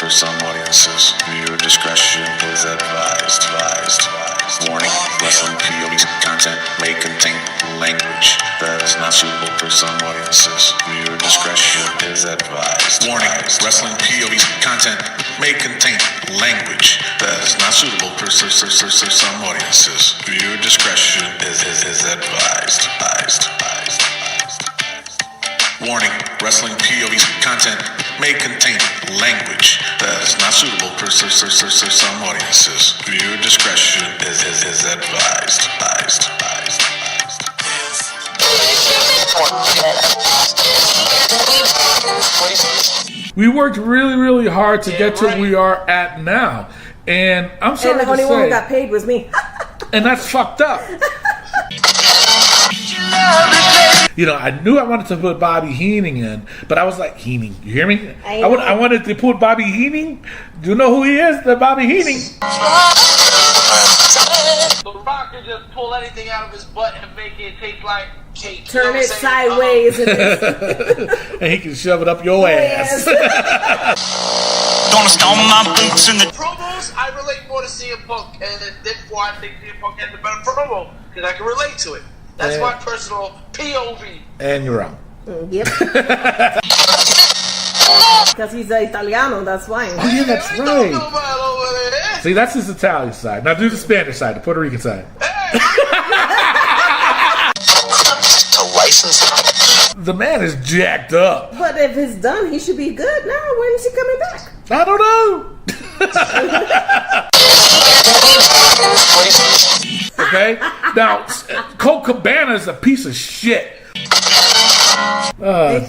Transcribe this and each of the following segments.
for some audiences. Viewer discretion is advised. Warning, wrestling POV's content may contain language that is not suitable for some audiences. Viewer discretion is advised. Warning, wrestling POV's content may contain language that is not suitable for some audiences. Viewer discretion is advised. Warning, wrestling POV's content may contain language that is not suitable for some audiences. Viewer discretion is advised. We worked really, really hard to get to where we are at now. And I'm sorry and the only one who got paid was me. And that's fucked up. You know, I knew I wanted to put Bobby Heenan in, but I was like, Heenan, you hear me? I wanted to put Bobby Heenan. Do you know who he is? The Bobby Heenan. The Rock can just pull anything out of his butt and make it taste like cake. Turn it sideways. And he can shove it up your ass. Gonna stomp my boots in the promos. I relate more to CM Punk, and therefore I think CM Punk has the better promo because I can relate to it. That's my personal POV. And you're wrong. Yep. Because he's Italiano, that's why. Oh yeah, that's right. See, that's his Italian side. Now do the Spanish side, the Puerto Rican side. to license. The man is jacked up. But if it's done, he should be good now. When is he coming back? I don't know. Okay? Now, Colt Cabana is a piece of shit.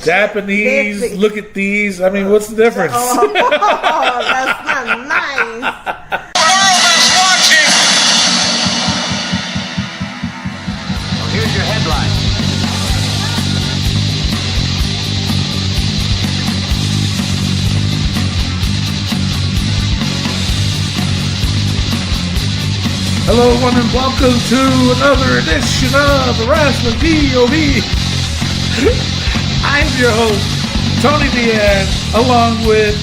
Japanese, look at these. I mean, what's the difference? Oh, that's not nice. Well, here's your headline. Hello, everyone, and welcome to another edition of the Wrestling POV. I'm your host, Tony Diaz, along with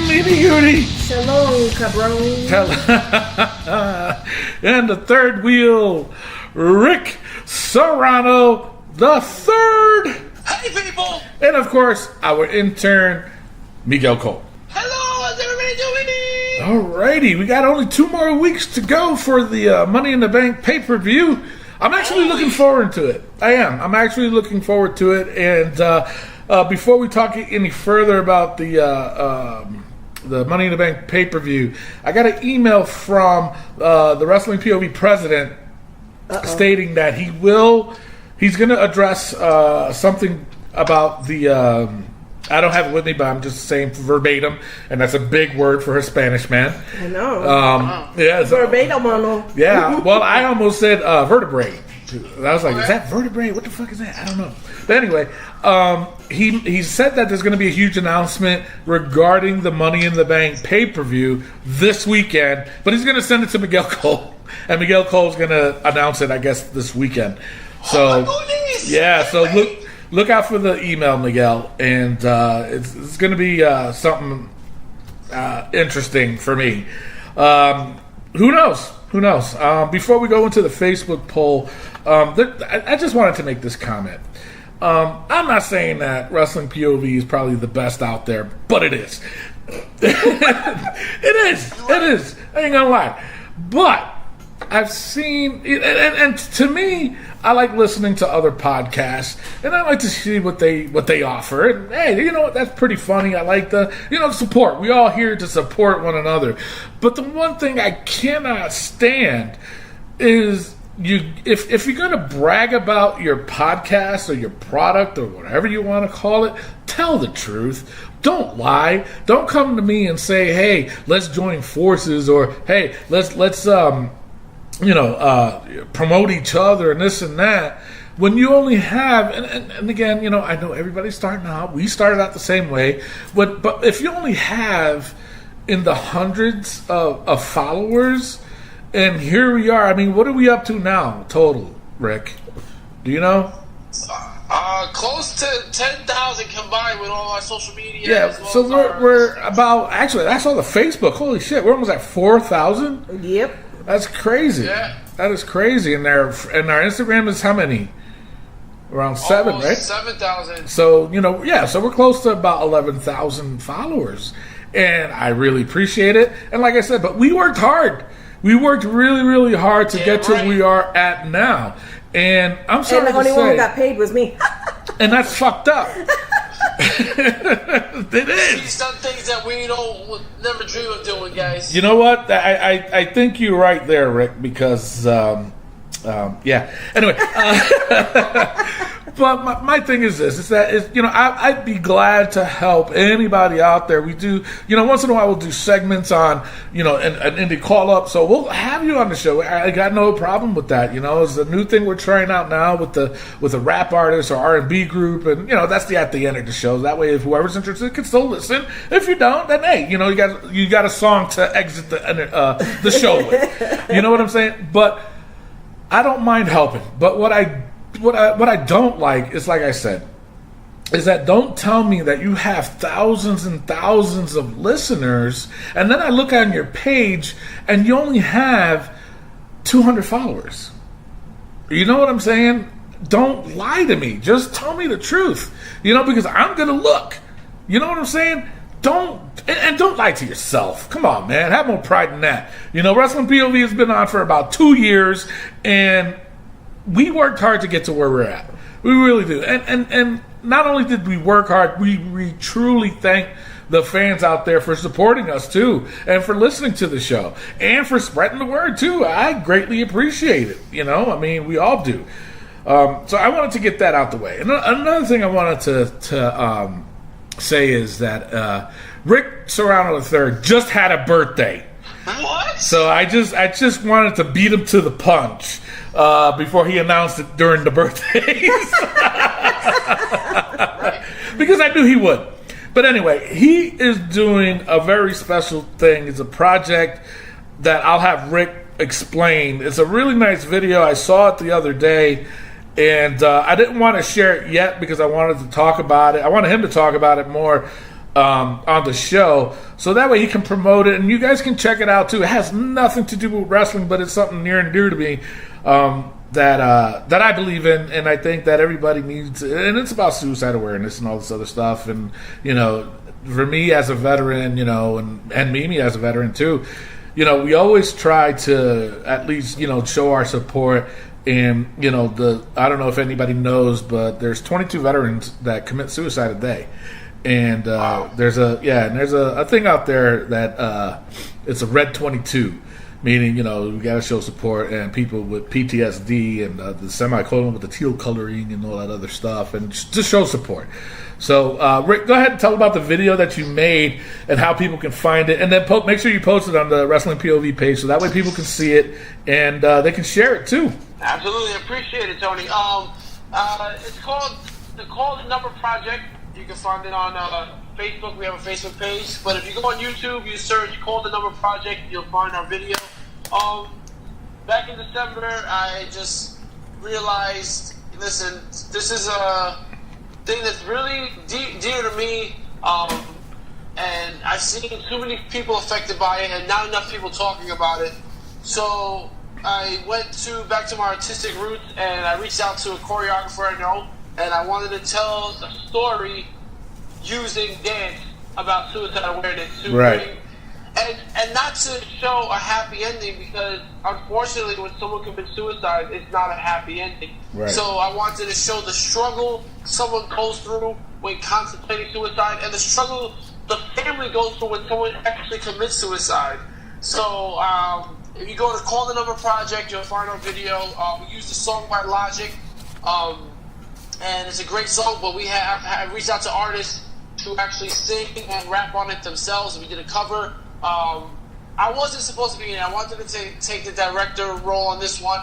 Mimi Yuri. Shalom, cabron. And the third wheel, Rick Serrano the third. Hey, people! And of course, our intern, Miguel Cole. Hello, how's everybody doing? Alrighty, we got only 2 more weeks to go for the Money in the Bank pay-per-view. I'm actually looking forward to it. I am. I'm actually looking forward to it. And before we talk any further about the Money in the Bank pay-per-view, I got an email from the Wrestling POV president stating that he's going to address something about the... I don't have it with me, but I'm just saying verbatim, and that's a big word for a Spanish man. I know. Yeah, verbatim, mano. Yeah, well, I almost said vertebrae. I was like, is that vertebrae? What the fuck is that? I don't know. But anyway, he said that there's going to be a huge announcement regarding the Money in the Bank pay-per-view this weekend, but he's going to send it to Miguel Cole, and Miguel Cole's going to announce it, I guess, this weekend. So, yeah, so look out for the email, Miguel, and it's going to be something interesting for me. Who knows? Who knows? Before we go into the Facebook poll, I just wanted to make this comment. I'm not saying that Wrestling POV is probably the best out there, but it is. It is. I ain't gonna lie. But I've seen, and to me, I like listening to other podcasts, and I like to see what they offer. And hey, you know what? That's pretty funny. I like the support. We all here to support one another. But the one thing I cannot stand is if you're gonna brag about your podcast or your product or whatever you want to call it, tell the truth. Don't lie. Don't come to me and say, "Hey, let's join forces," or "Hey, let's promote each other and this and that," when you only have, and again, I know everybody's starting out. We started out the same way, but if you only have in the hundreds of followers, and here we are. I mean, what are we up to now total, Rick? Do you know? Close to 10,000 combined with all our social media. Yeah, as well so as we're about, actually, I saw the Facebook. Holy shit, we're almost at 4,000. Yep. That's crazy. Yeah. That is crazy. And our Instagram is how many? Around 7, almost right? 7,000. So, so we're close to about 11,000 followers. And I really appreciate it. And like I said, but we worked hard. We worked really, really hard to get to where we are at now. And I'm sorry And the only to one who say, got paid was me. and that's fucked up. It is. He's done things that we would never dream of doing, guys. You know what? I think you're right there, Rick, because, yeah. Anyway, but my thing is this, is that, I'd be glad to help anybody out there. We do, once in a while we'll do segments on, an indie call-up, so we'll have you on the show. I got no problem with that, It's a new thing we're trying out now with a rap artist or R&B group, and, that's at the end of the show. That way, if whoever's interested can still listen. If you don't, then, hey, you got a song to exit the show with. You know what I'm saying? But I don't mind helping, but what I don't like is, like I said, is that don't tell me that you have thousands and thousands of listeners, and then I look on your page and you only have 200 followers. You know what I'm saying? Don't lie to me. Just tell me the truth. Because I'm gonna look. You know what I'm saying? Don't lie to yourself. Come on, man. Have more pride in that. Wrestling POV has been on for about 2 years, and we worked hard to get to where we're at. We really do. And not only did we work hard, we truly thank the fans out there for supporting us, too, and for listening to the show, and for spreading the word, too. I greatly appreciate it. We all do. So I wanted to get that out the way. And another thing I wanted to say is that Rick Serrano III just had a birthday. What? So I just wanted to beat him to the punch before he announced it during the birthdays. Because I knew he would. But anyway, he is doing a very special thing. It's a project that I'll have Rick explain. It's a really nice video. I saw it the other day. And I didn't want to share it yet because I wanted to talk about it. I wanted him to talk about it more on the show. So that way he can promote it. And you guys can check it out too. It has nothing to do with wrestling, but it's something near and dear to me that I believe in. And I think that everybody needs. And it's about suicide awareness and all this other stuff. And, for me as a veteran, and Mimi as a veteran too, we always try to at least, show our support. And, I don't know if anybody knows, but there's 22 veterans that commit suicide a day. And there's a thing out there that it's a red 22, meaning, we got to show support, and people with PTSD and the semicolon with the teal coloring and all that other stuff, and just show support. So, Rick, go ahead and tell about the video that you made and how people can find it. And then make sure you post it on the Wrestling POV page so that way people can see it and they can share it too. Absolutely. Appreciate it, Tony. It's called the Call the Number Project. You can find it on Facebook. We have a Facebook page. But if you go on YouTube, you search Call the Number Project, you'll find our video. Back in December, I just realized, listen, this is a thing that's really dear to me, and I've seen too many people affected by it and not enough people talking about it. So I went back to my artistic roots, and I reached out to a choreographer I know, and I wanted to tell a story using dance about suicide awareness. Right. And not to show a happy ending, because unfortunately when someone commits suicide, it's not a happy ending. Right. So I wanted to show the struggle someone goes through when contemplating suicide, and the struggle the family goes through when someone actually commits suicide. So if you go to Call the Number Project, you'll find our video. We used a song by Logic, and it's a great song, but I reached out to artists to actually sing and rap on it themselves, and we did a cover. I wasn't supposed to be in it. I wanted to take the director role on this one.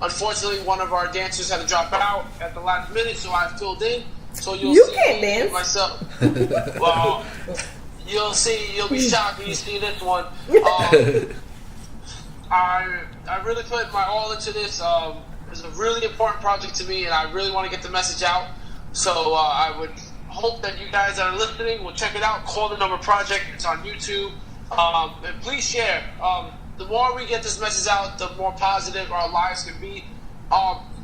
Unfortunately, one of our dancers had to drop out at the last minute, so I filled in. So you'll see can't dance myself. Well, you'll be shocked when you see this one. I really put my all into this. It's a really important project to me, and I really want to get the message out. So I would hope that you guys that are listening will check it out. Call the Number Project. It's on YouTube. And please share. The more we get this message out, the more positive our lives can be.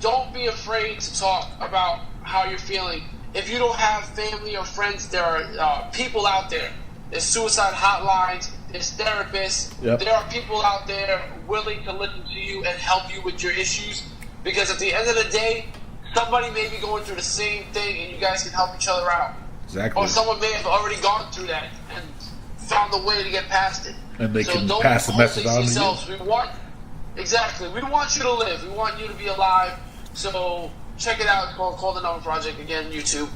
Don't be afraid to talk about how you're feeling. If you don't have family or friends, there are people out there. There's suicide hotlines. There's therapists. Yep. There are people out there willing to listen to you and help you with your issues. Because at the end of the day, somebody may be going through the same thing, and you guys can help each other out. Exactly. Or someone may have already gone through that and found a way to get past it. And they can don't pass the hold message things on to you. yourselves. We want you to live. We want you to be alive. So check it out. It's called Call the Number Project. Again, YouTube.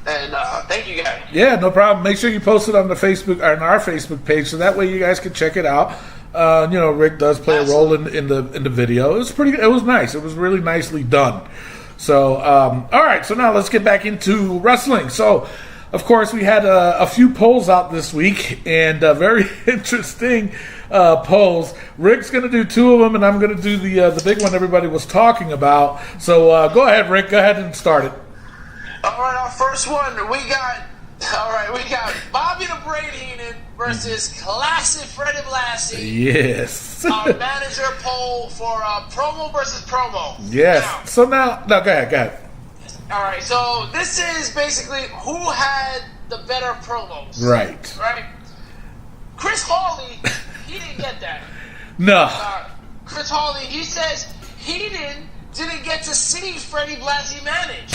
And thank you guys. Yeah, no problem. Make sure you post it on the Facebook or on our Facebook page, so that way you guys can check it out. Rick does play a role in the video. It was pretty. It was nice. It was really nicely done. So, all right. So now let's get back into wrestling. So, of course, we had a few polls out this week, and very interesting polls. Rick's going to do two of them, and I'm going to do the big one everybody was talking about. So, go ahead, Rick. Go ahead and start it. All right, our first one, we got Bobby the Brain Heenan versus Classic Freddie Blassie. Yes. Our manager poll for promo versus promo. Yes. Now, go ahead. All right, so this is basically who had the better promos. Right. Right? Chris Hawley, he didn't get that. No. Chris Hawley, he says he didn't get to see Freddie Blassie manage.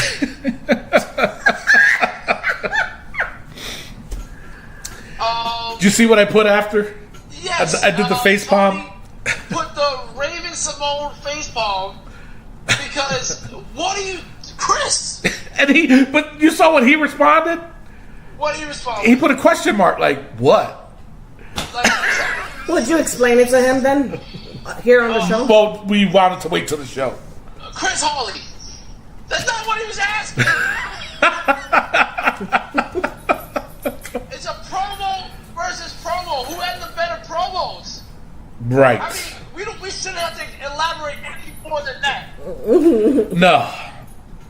Did you see what I put after? Yes. I did the face palm. Tony put the Raven Simone face palm because Chris? But you saw what he responded? What did he respond? He put a question mark, like, what? Would you explain it to him then? Here on the show? Well, we wanted to wait till the show. Chris Hawley. That's not what he was asking. It's a promo versus promo. Who had the better promos? Right. I mean, we shouldn't have to elaborate any more than that.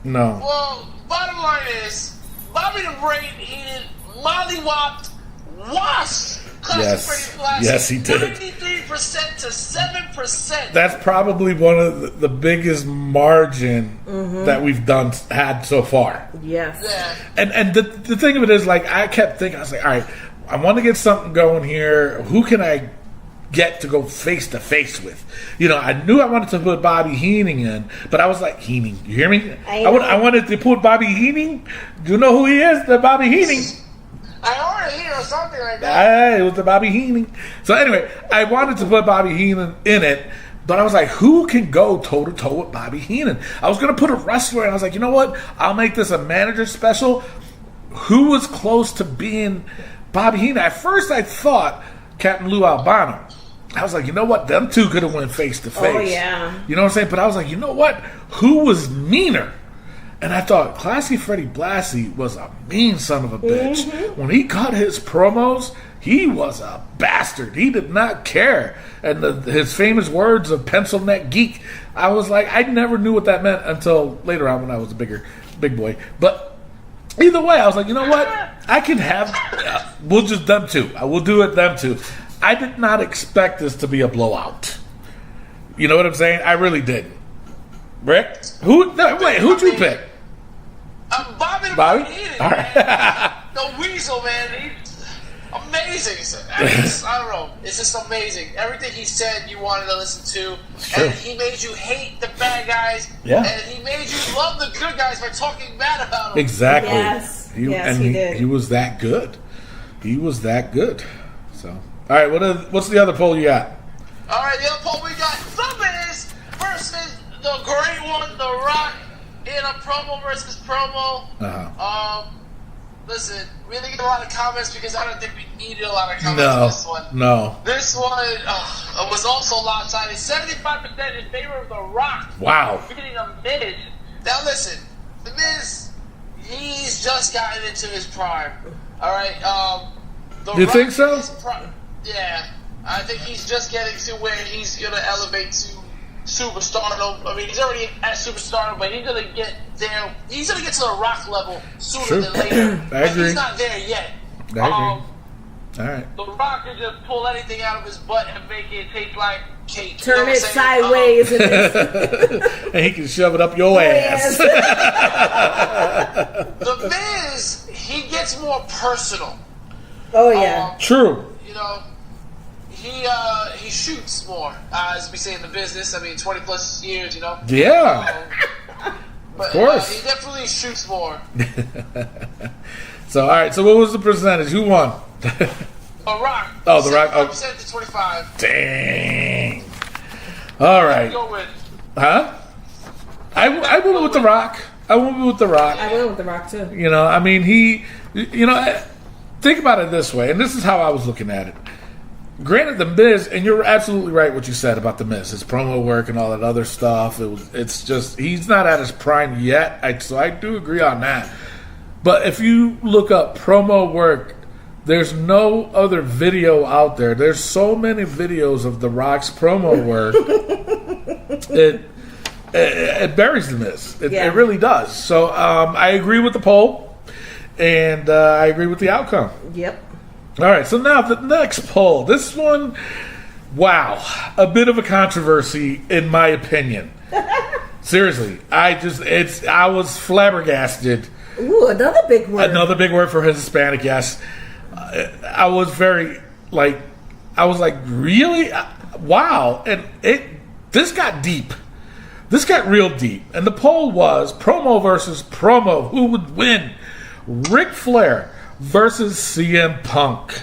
No. Well, bottom line is, Bobby the Brain Heenan mollywopped, washed Classic Freddie Blassie. Yes, he did. 93% to 7%. That's probably one of the biggest margin that we've had so far. Yes. Yeah. And the thing of it is, like, I kept thinking, I was like, all right, I want to get something going here. Who can I get to go face to face with? I knew I wanted to put Bobby Heenan in, but I was like, Heenan, you hear me? I wanted to put Bobby Heenan. Do you know who he is? The Bobby Heenan. I already hear something like that. It was the Bobby Heenan. So anyway, I wanted to put Bobby Heenan in it, but I was like, who can go toe to toe with Bobby Heenan? I was going to put a wrestler, and I was like, you know what? I'll make this a manager special. Who was close to being Bobby Heenan? At first, I thought Captain Lou Albano. I was like, you know what? Them two could have went face to face. Oh, yeah. You know what I'm saying? But I was like, you know what? Who was meaner? And I thought Classy Freddie Blassie was a mean son of a bitch. When he cut his promos, he was a bastard. He did not care. And his famous words of pencil neck geek, I was like, I never knew what that meant until later on when I was a big boy. But either way, I was like, you know what? I can have, we'll just them two. I will do it them two. I did not expect this to be a blowout. You know what I'm saying? I really didn't. Rick? Who'd you pick? Bobby the Bobby? Brain Heenan, All right. man. The Weasel, man. He's amazing. I don't know. It's just amazing. Everything he said you wanted to listen to. Sure. And he made you hate the bad guys. Yeah. And he made you love the good guys by talking bad about them. Exactly. Yes. He did. He was that good. He was that good. So, all right. What's the other poll you got? All right, the other poll we got The Miz versus the great one, The Rock, in a promo versus promo. Listen, we didn't get a lot of comments because I don't think we needed a lot of comments on this one. No. This one was also lopsided. 75% in favor of The Rock. Wow. Beating The Miz. Now listen, The Miz, he's just gotten into his prime. All right. You think so? Yeah. I think he's just getting to where he's going to elevate to superstardom. I mean, he's already at superstardom, but he's gonna get there. He's gonna get to the Rock level sooner Sure. than later. I But agree. he's not there yet. I agree. All right. The Rock can just pull anything out of his butt and make it taste like cake. You know Turn what I'm it saying? sideways and it's And he can shove it up your ass. The Miz, he gets more personal. Oh yeah. True. You know, he shoots more, as we say in the business. I mean, 20 plus years, you know. Yeah. But, Of course. he definitely shoots more. So, all right. So, what was the percentage? Who won? Rock. Oh, The Rock. Oh. 75% to 25. Dang. All right. Go with. Huh? I went with The Rock. I went with The Rock. I went with The Rock too. You know, I mean, think about it this way, and this is how I was looking at it. Granted, The Miz, and you're absolutely right what you said about The Miz, his promo work and all that other stuff. It's just he's not at his prime yet. So I do agree on that. But if you look up promo work, there's no other video out there. There's so many videos of The Rock's promo work. It buries The Miz. It really does. So I agree with the poll, and I agree with the outcome. Yep. All right, so now the next poll. This one, wow, a bit of a controversy in my opinion. Seriously, I was flabbergasted. Ooh, another big word. Another big word for Hispanic, yes. I was like, really? Wow. And this got deep. This got real deep. And the poll was promo versus promo. Who would win? Ric Flair versus CM Punk.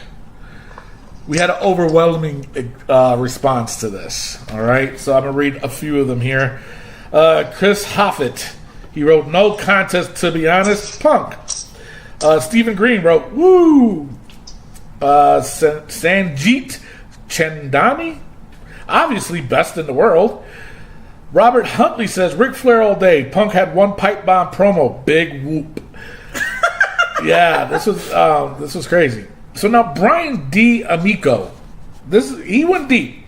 We had an overwhelming response to this. All right, so I'm going to read a few of them here. Chris Hoffett, he wrote, no contest, to be honest, Punk. Stephen Green wrote, woo. Sanjeet Chandani, obviously best in the world. Robert Huntley says, Ric Flair all day. Punk had one pipe bomb promo. Big whoop. Yeah, this was crazy. So now Brian D. Amico, he went deep.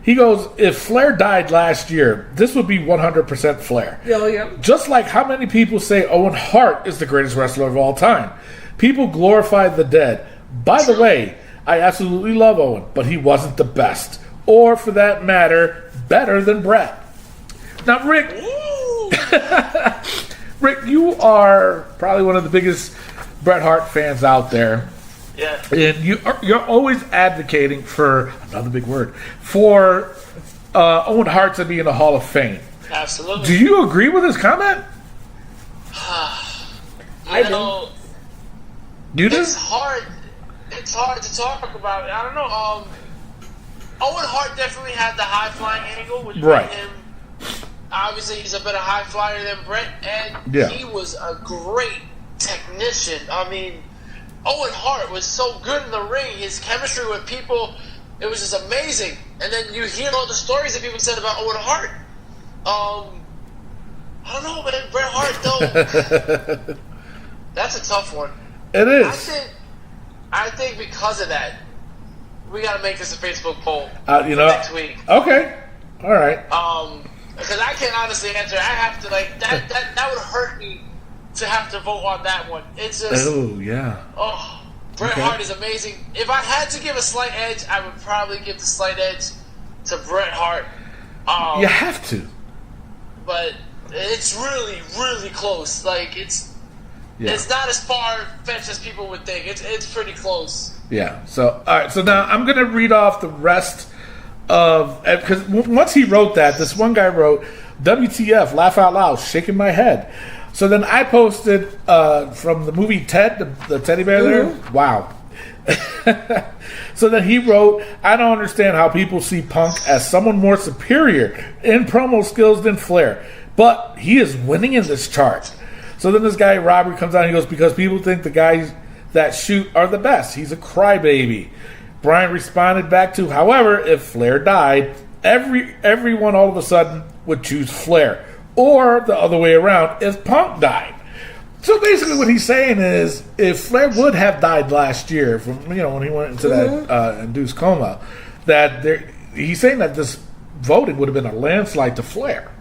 He goes, if Flair died last year, this would be 100% Flair. Oh, yeah. Just like how many people say Owen Hart is the greatest wrestler of all time. People glorify the dead. By the way, I absolutely love Owen, but he wasn't the best. Or, for that matter, better than Bret. Now, Rick, you are probably one of the biggest Bret Hart fans out there. Yeah. And you're always advocating for, another big word, for Owen Hart to be in the Hall of Fame. Absolutely. Do you agree with his comment? I do. You do? It's hard to talk about. I don't know. Owen Hart definitely had the high flying angle, which Right. made him. Obviously, he's a better high flyer than Bret, and Yeah. he was a great technician. I mean, Owen Hart was so good in the ring. His chemistry with people, it was just amazing. And then you hear all the stories that people said about Owen Hart. I don't know, man. Bret Hart, though, that's a tough one. It is. I think because of that, we got to make this a Facebook poll next week. Okay. All right. Because I can't honestly answer. I have to that would hurt me to have to vote on that one. It's just Oh, yeah. Bret Okay. Hart is amazing. If I had to give a slight edge, I would probably give the slight edge to Bret Hart. You have to. But it's really, really close. Like it's not as far fetched as people would think. It's pretty close. Yeah. So, all right. So now I'm going to read off the rest of, because once he wrote that, this one guy wrote, WTF, laugh out loud, shaking my head. So then I posted from the movie Ted, the teddy bear there. Wow. So then he wrote, I don't understand how people see Punk as someone more superior in promo skills than Flair, but he is winning in this chart. So then this guy, Robert, comes out and he goes, because people think the guys that shoot are the best. He's a crybaby. Brian responded back to, however, if Flair died, everyone all of a sudden would choose Flair. Or the other way around, if Punk died. So basically what he's saying is, if Flair would have died last year, from when he went into that induced coma, that he's saying that this voting would have been a landslide to Flair.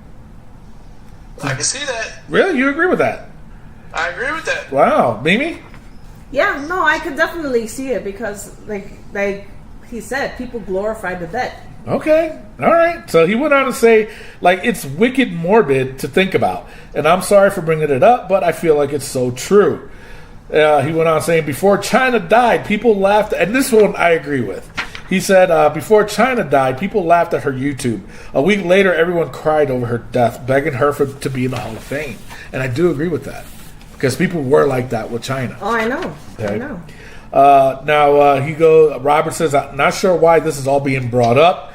I can see that. Really? You agree with that? I agree with that. Wow. Mimi? Yeah, no, I could definitely see it because, like he said, people glorified the dead. Okay. All right. So he went on to say, like, it's wicked morbid to think about. And I'm sorry for bringing it up, but I feel like it's so true. He went on saying, before Chyna died, people laughed. And this one I agree with. He said, before Chyna died, people laughed at her YouTube. A week later, everyone cried over her death, begging her to be in the Hall of Fame. And I do agree with that. Because people were like that with Chyna. Oh, I know. Okay. I know. Robert says, I'm not sure why this is all being brought up.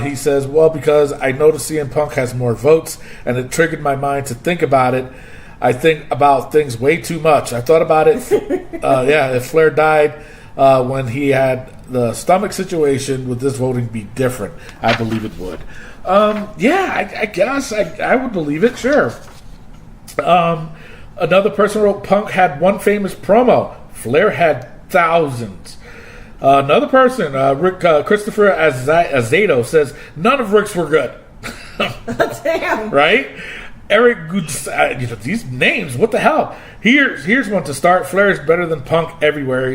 He says, well, because I noticed CM Punk has more votes, and it triggered my mind to think about it. I think about things way too much. I thought about it. If Flair died when he had the stomach situation, would this voting be different? I believe it would. I guess I would believe it, sure. Another person wrote, Punk had one famous promo. Flair had thousands. Another person, Christopher Azedo, says, none of Rick's were good. Damn. Right? Eric Goods, these names, what the hell? Here's one to start. Flair is better than Punk everywhere.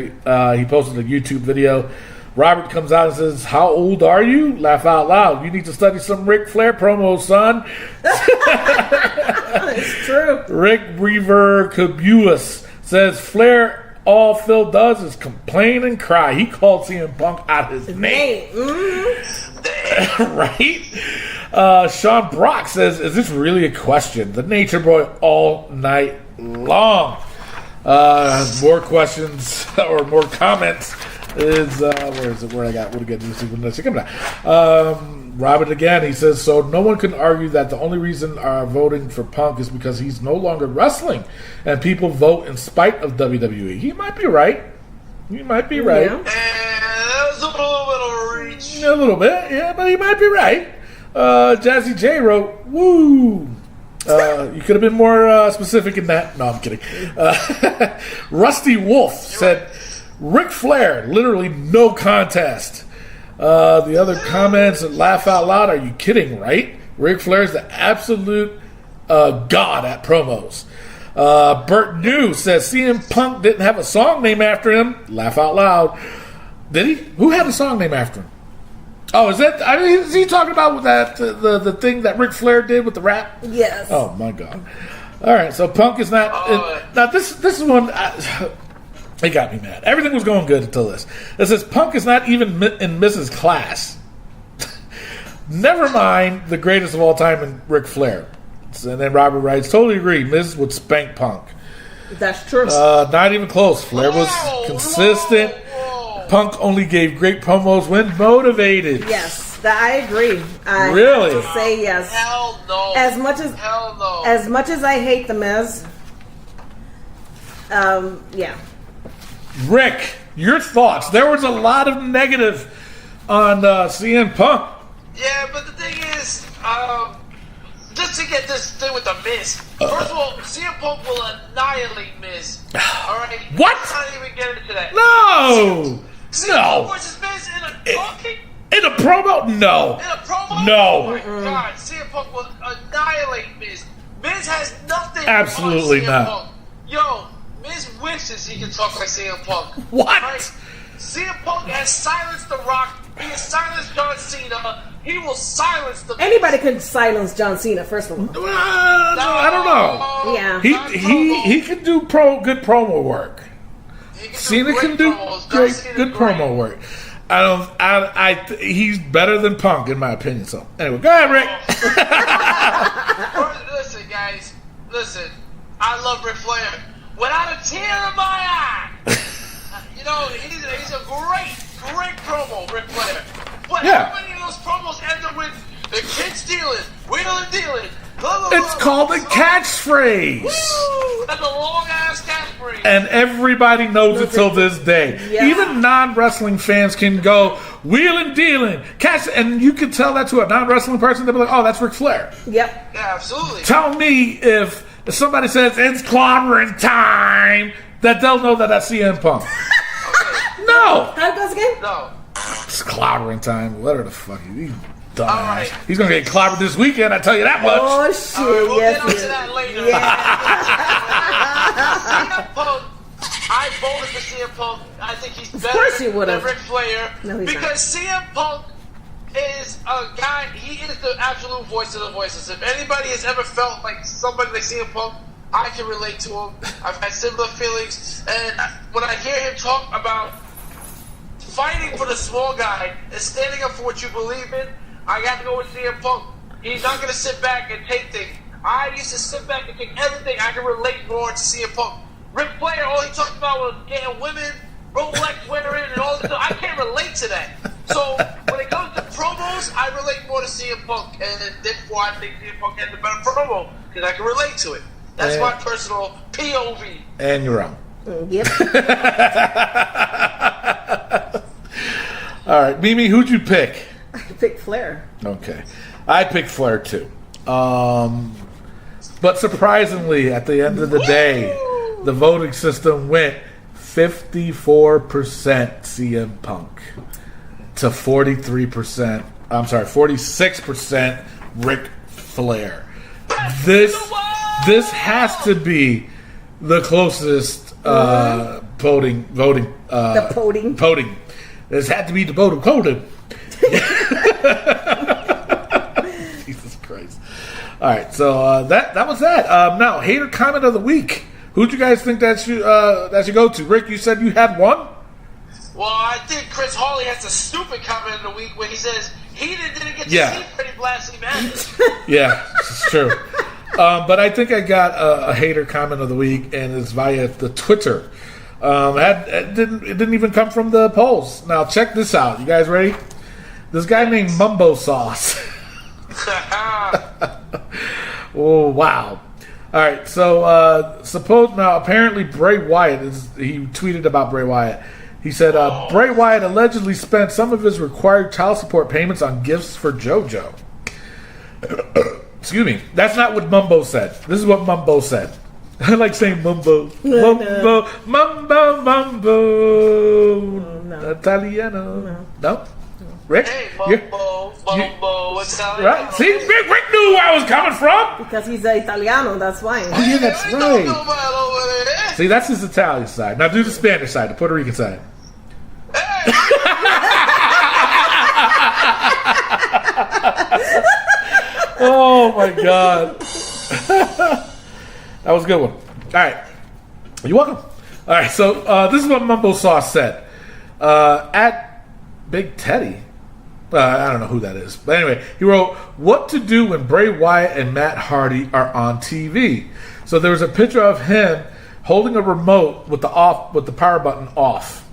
He posted a YouTube video. Robert comes out and says, how old are you? Laugh out loud. You need to study some Ric Flair promos, son. It's true. Rick Reaver Cabuas says, Flair, all Phil does is complain and cry. He called CM Punk out his name. Mm-hmm. Right? Sean Brock says, is this really a question? The Nature Boy all night long. More questions or more comments is, where is it? Where I got, what again? Robert again, he says, so no one can argue that the only reason voting for Punk is because he's no longer wrestling and people vote in spite of WWE. He might be right. He might be right. Yeah. And that was a little bit of a reach. A little bit, yeah, but he might be right. Jazzy J wrote, woo. You could have been more specific in that. No, I'm kidding. Rusty Wolf said, Ric Flair, literally no contest. The other comments, laugh out loud. Are you kidding, right? Ric Flair's the absolute god at promos. Bert New says CM Punk didn't have a song named after him. Laugh out loud. Did he? Who had a song named after him? Oh, is that? I mean, is he talking about that the thing that Ric Flair did with the rap? Yes. Oh my god! All right, so Punk is not. Now this is one. It got me mad. Everything was going good until this. It says Punk is not even in Mrs. Class. Never mind the greatest of all time in Ric Flair. And then Robert writes, totally agree. Miz would spank Punk. That's true. Not even close. Flair was consistent. Punk only gave great promos when motivated. Yes, I agree. I Really? have to say yes. Hell no. Hell no. As much as I hate the Miz, yeah. Rick, your thoughts. There was a lot of negative on CM Punk. Yeah, but the thing is, just to get this thing with the Miz. First of all, CM Punk will annihilate Miz. All right. What? Let's not even get into that. No. CM Punk versus Miz in a talking. In a promo? No. In a promo? No. Oh my God, CM Punk will annihilate Miz. Miz has nothing. Absolutely on CM not. Punk. Yo, Miz wishes he could talk like CM Punk. What? Right? CM Punk has silenced The Rock. He has silenced John Cena. He will silence the Miz. Anybody could silence John Cena, first of all. I don't know. Yeah. He can do good promo work. Cena can do good promo work. He's better than Punk in my opinion. So anyway, go ahead, Rick. Listen, guys. Listen. I love Ric Flair. Without a tear in my eye. You know, he's a great promo, Ric Flair. But how many of those promos ended with the kid stealing, wheeling, dealing? It's called a catchphrase. Woo! That's a long ass catchphrase. And everybody knows it till this day. Yeah. Even non-wrestling fans can go wheeling, dealing, catch, and you can tell that to a non-wrestling person. They'll be like, "Oh, that's Ric Flair." Yep. Yeah, absolutely. Tell me if somebody says it's clobbering time, that they'll know that that's CM Punk. No, How it goes again? No. it's clobbering time. Whatever the fuck you. Dumbass. All right. He's gonna get clobbered this weekend. I tell you that much. Oh shit! We'll Yes, get onto yes. that later. CM Punk, I voted for CM Punk. I think he's course better you than would've. Ric Flair. No, he's because CM Punk is a guy, he is the absolute voice of the voices. If anybody has ever felt like somebody like CM Punk, I can relate to him. I've had similar feelings. And when I hear him talk about fighting for the small guy and standing up for what you believe in, I got to go with CM Punk. He's not going to sit back and take things. I used to sit back and take everything. I can relate more to CM Punk. Ric Flair, all he talked about was getting women, Rolex wearing, and all this stuff. I can't relate to that. So when it comes to promos, I relate more to CM Punk, and therefore I think CM Punk has the better promo because I can relate to it. That's my personal POV. And you're wrong. Yep. All right, Mimi, who'd you pick? I picked Flair. Okay, I picked Flair too. But surprisingly, at the end of the day, the voting system went 54% CM Punk to 43%. I'm sorry, 46% Ric Flair. This has to be the closest voting. The voting. Voting. This had to be the voting. Jesus Christ. All right, so that was that. Now, hater comment of the week. Who'd you guys think that should go to? Rick, you said you had one? Well, I think Chris Hawley has a stupid comment of the week where he says he didn't get to see Freddie Blassie matches. Yeah, it's true. But I think I got a hater comment of the week, and it's via the Twitter. It didn't even come from the polls. Now, check this out. You guys ready? This guy named Mumbo Sauce. Oh, wow. All right, so apparently Bray Wyatt he tweeted about Bray Wyatt. He said Bray Wyatt allegedly spent some of his required child support payments on gifts for JoJo. Excuse me. That's not what Mumbo said. This is what Mumbo said. I like saying Mumbo. Mumbo. Mumbo. Mumbo. No. Italiano. No? Rick? Hey, You're- Mumbo, Italiano. Right? See, Rick knew where I was coming from. Because he's an Italiano, that's why. Oh, yeah, that's We don't know right. about over there. See, that's his Italian side. Now do the Spanish side, the Puerto Rican side. Oh my God. That was a good one. All right. You're welcome. All right, so this is what Mumbo Sauce said. At Big Teddy, I don't know who that is. But anyway, he wrote, what to do when Bray Wyatt and Matt Hardy are on TV. So there was a picture of him holding a remote with the power button off.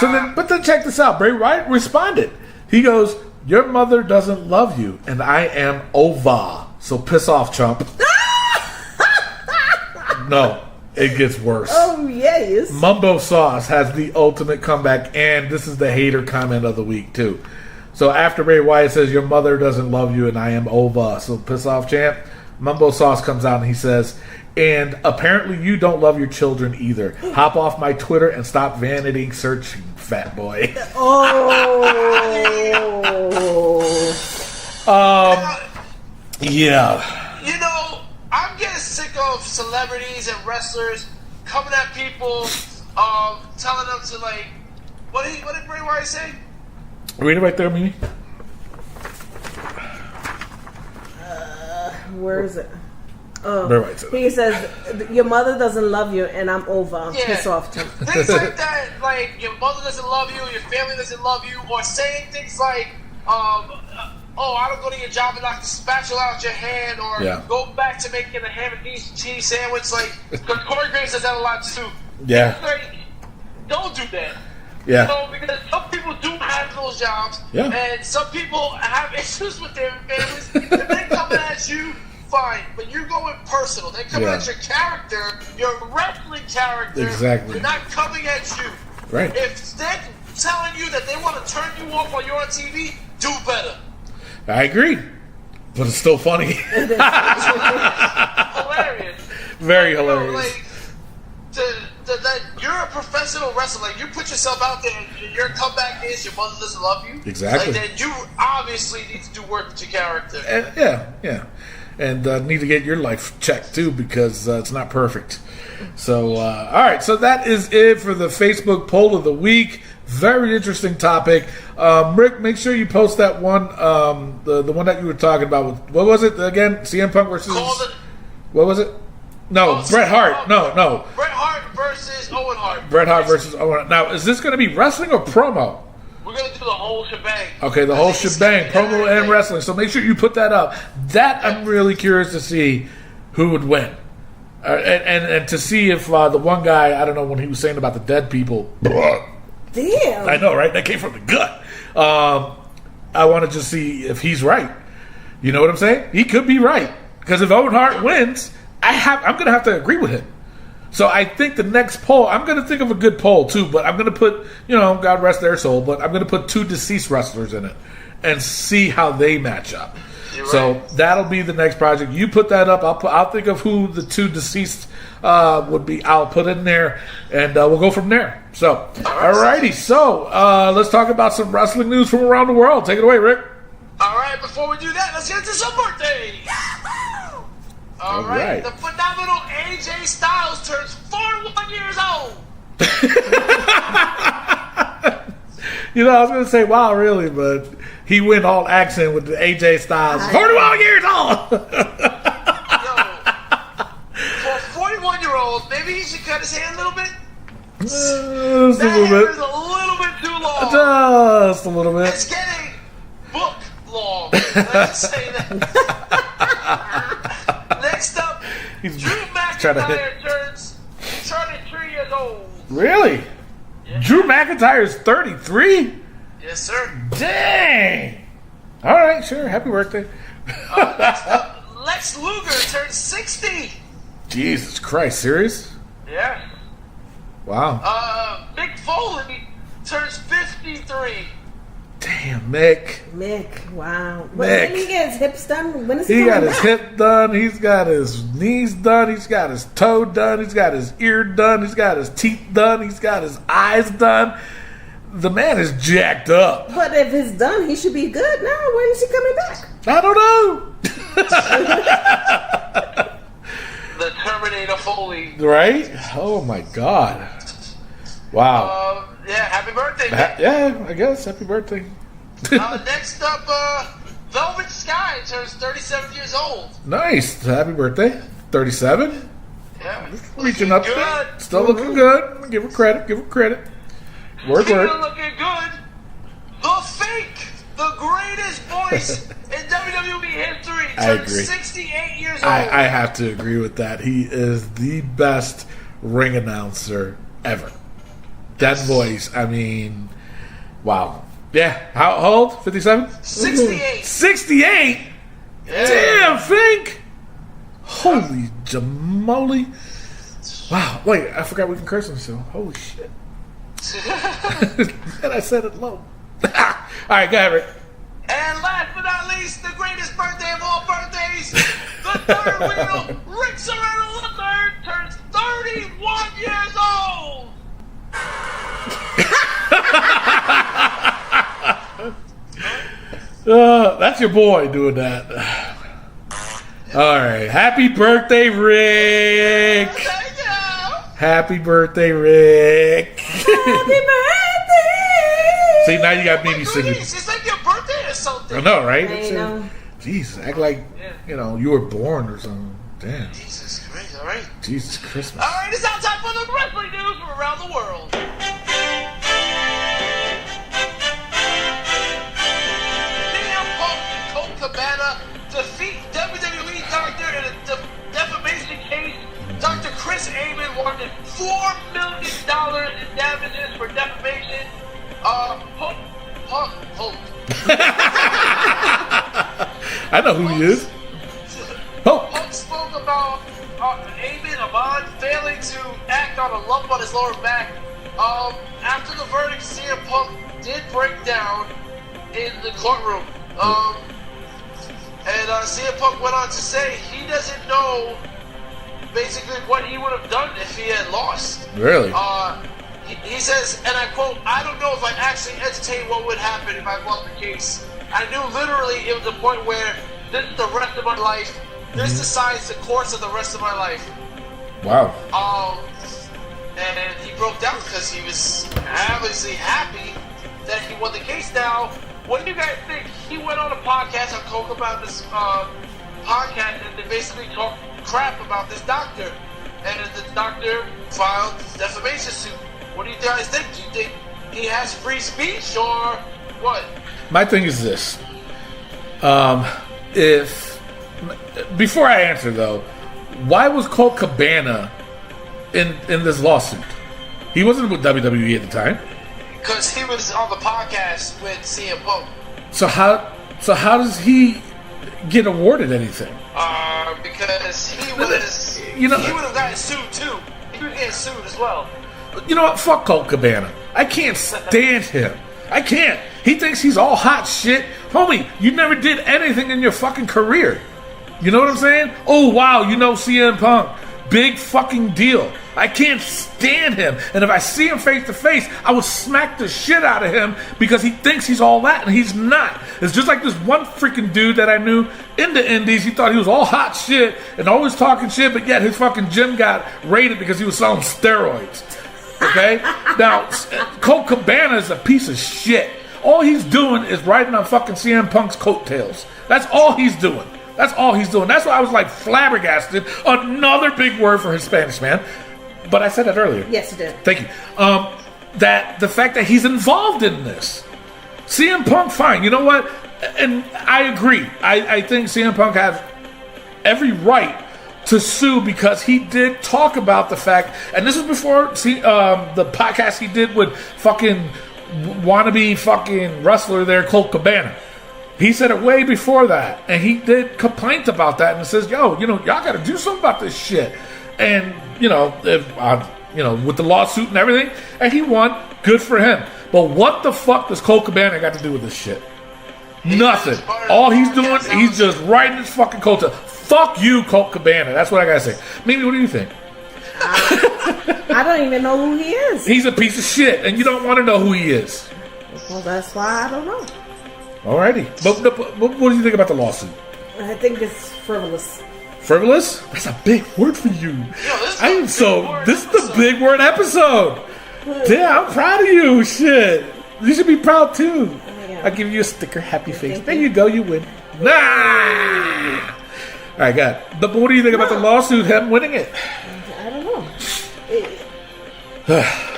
But then check this out. Bray Wyatt responded. He goes, your mother doesn't love you, and I am over. So piss off, chump. No, it gets worse. Oh, yes. Mumbo Sauce has the ultimate comeback, and this is the hater comment of the week, too. So after Bray Wyatt says, your mother doesn't love you, and I am over. So piss off, champ. Mumbo Sauce comes out and he says, and apparently you don't love your children either. Hop off my Twitter and stop vanity searching, fat boy. Yeah. You know, I'm getting sick of celebrities and wrestlers coming at people, telling them to like, what did Bray Wyatt say? Read it right there, Mimi. Where is it? Bray Wyatt said He says, your mother doesn't love you, and I'm over. Yeah. Piss off, Tim. Things like that, like your mother doesn't love you, your family doesn't love you, or saying things like, oh, I don't go to your job and knock the spatula out your hand, or go back to making a ham and cheese sandwich. Like, because Corey Graves says that a lot too. Yeah. Like, don't do that. Yeah. You know, because some people do have those jobs, and some people have issues with their families. If they're coming at you, fine, but you're going personal. They're coming at your character, your wrestling character. Exactly. They're not coming at you. Right. If they're telling you that they want to turn you off while you're on TV, do better. I agree. But it's still funny. Hilarious. Very You know, hilarious. like, that you're a professional wrestler, like you put yourself out there and your comeback is your mother doesn't love you. Exactly. Like, then you obviously need to do work with your character. And, yeah. And need to get your life checked, too, because it's not perfect. So, all right. So that is it for the Facebook poll of the week. Very interesting topic. Rick, make sure you post that one, the one that you were talking about. What was it again? CM Punk versus... What was it? No, Bret Hart. No. Bret Hart versus Owen Hart. Bret Hart versus Owen. Now, is this going to be wrestling or promo? We're going to do the whole shebang. Okay, the whole shebang, promo and wrestling. So make sure you put that up. That I'm really curious to see who would win. And to see if the one guy, I don't know, when he was saying about the dead people. Damn. I know, right? That came from the gut. I want to just see if he's right. You know what I'm saying? He could be right. Because if Owen Hart wins, I'm going to have to agree with him. So I think the next poll, I'm going to think of a good poll too, but I'm going to put, God rest their soul, but I'm going to put 2 deceased wrestlers in it and see how they match up. You're So right. that'll be the next project. You put that up. I'll think of who the 2 deceased would be. I'll put in there, and we'll go from there. So, alrighty. So let's talk about some wrestling news from around the world. Take it away, Rick. All right, before we do that, let's get into some birthdays. All right. right. The phenomenal AJ Styles turns 41 years old. I was going to say, wow, really, but he went all accent with the AJ Styles. 41 years old. Yo, for a 41-year-old, maybe he should cut his hair a little bit. Just a That little hair bit. is a little bit too long. Just a little bit. It's getting book long. Let's say that. Next up, He's Drew trying to McIntyre turns 33 years old. Really? Drew McIntyre is 33? Yes, sir. Dang. All right, sure. Happy birthday. Next up, Lex Luger turns 60. Jesus Christ, serious? Yeah. Wow. Mick Foley turns 53. Damn, Mick. Mick, wow. Mick. When did he get his hips done? When is he He got coming his back? hip done. He's got his knees done. He's got his toe done. He's got his ear done. He's got his teeth done. He's got his eyes done. The man is jacked up. But if it's done, he should be good now. When is he coming back? I don't know. The Terminator Foley. Right? Oh, my God. Wow. Yeah, happy birthday, Mick. Yeah, I guess. Happy birthday. Next up, Velvet Sky turns 37 years old. Nice. Happy birthday. 37. Yeah. Reaching up Good. there. Still looking good. Give her credit. Word, Speaking word. of looking good, the Fake, the greatest voice in WWE history, I turns agree. 68 years old. I have to agree with that. He is the best ring announcer ever. That voice, I mean, wow. Yeah, how old? 57? 68. 68? Yeah. Damn, Fink! Holy jamoly. Wow, wait, I forgot we can curse on the show. Holy shit. And I said it low. Alright, go ahead, Rick. And last but not least, the greatest birthday of all birthdays, the third wheel, Rick Serrano III, turns 31 years old. That's your boy doing that. Alright, happy birthday, Rick! Thank you. Happy birthday, Rick! Happy birthday! See, now you got me singing. It's like your birthday or something. I know, right? I know. Jesus, act like, you were born or something. Damn. Jesus Christ, all right. Jesus Christmas. All right, it's now time for the wrestling news from around the world. CM Punk and Colt Cabana defeat WWE doctor in a defamation case. Dr. Chris Amon wanted $4 million in damages for defamation. Punk. I know who he is. Oh, Punk spoke about Amon failing to act on a lump on his lower back. After the verdict, CM Punk did break down in the courtroom. And CM Punk went on to say he doesn't know basically what he would have done if he had lost. really? he says, and I quote, "I don't know if I actually entertained what would happen if I bought the case. I knew literally it was a point where this is the rest of my life. This decides the course of the rest of my life." Wow. And he broke down because he was obviously happy that he won the case. Now, what do you guys think? He went on a podcast on Coke about this podcast, and they basically talked crap about this doctor. And the doctor filed defamation suit. What do you guys think? Do you think he has free speech or what? My thing is this. Before I answer though, why was Colt Cabana in this lawsuit? He wasn't with WWE at the time. Because he was on the podcast with CM Punk. So how does he get awarded anything? Because he was, You know- he would have gotten sued too. He would get sued as well. You know what? Fuck Colt Cabana. I can't stand him. I can't. He thinks he's all hot shit. Homie, you never did anything in your fucking career. You know what I'm saying? Oh, wow, you know CM Punk. Big fucking deal. I can't stand him. And if I see him face to face, I will smack the shit out of him because he thinks he's all that and he's not. It's just like this one freaking dude that I knew in the indies. He thought he was all hot shit and always talking shit, but yet his fucking gym got raided because he was selling steroids. Okay? Now, Colt Cabana is a piece of shit. All he's doing is riding on fucking CM Punk's coattails. That's all he's doing. That's all he's doing. That's why I was like flabbergasted. Another big word for Hispanics, man. But I said that earlier. Yes, you did. Thank you. That the fact that he's involved in this. CM Punk, fine. You know what? And I agree. I think CM Punk has every right to sue because he did talk about the fact, and this was before the podcast he did with fucking wannabe fucking wrestler there, Colt Cabana. He said it way before that, and he did complaint about that and says, "Yo, you know, y'all got to do something about this shit." And with the lawsuit and everything, and he won. Good for him. But what the fuck does Colt Cabana got to do with this shit? Nothing. All he's doing, he's just riding his fucking coattail. Fuck you, Colt Cabana. That's what I gotta say. Mimi, what do you think? I don't even know who he is. He's a piece of shit, and you don't want to know who he is. Well, that's why I don't know. Alrighty. But what do you think about the lawsuit? I think it's frivolous. Frivolous? That's a big word for you. This is the big word episode. Yeah, I'm proud of you. Shit. You should be proud too. Yeah. I'll give you a sticker, happy face. There you go, you win. Nah! Alright, got it. But what do you think about the lawsuit, him winning it? I don't know.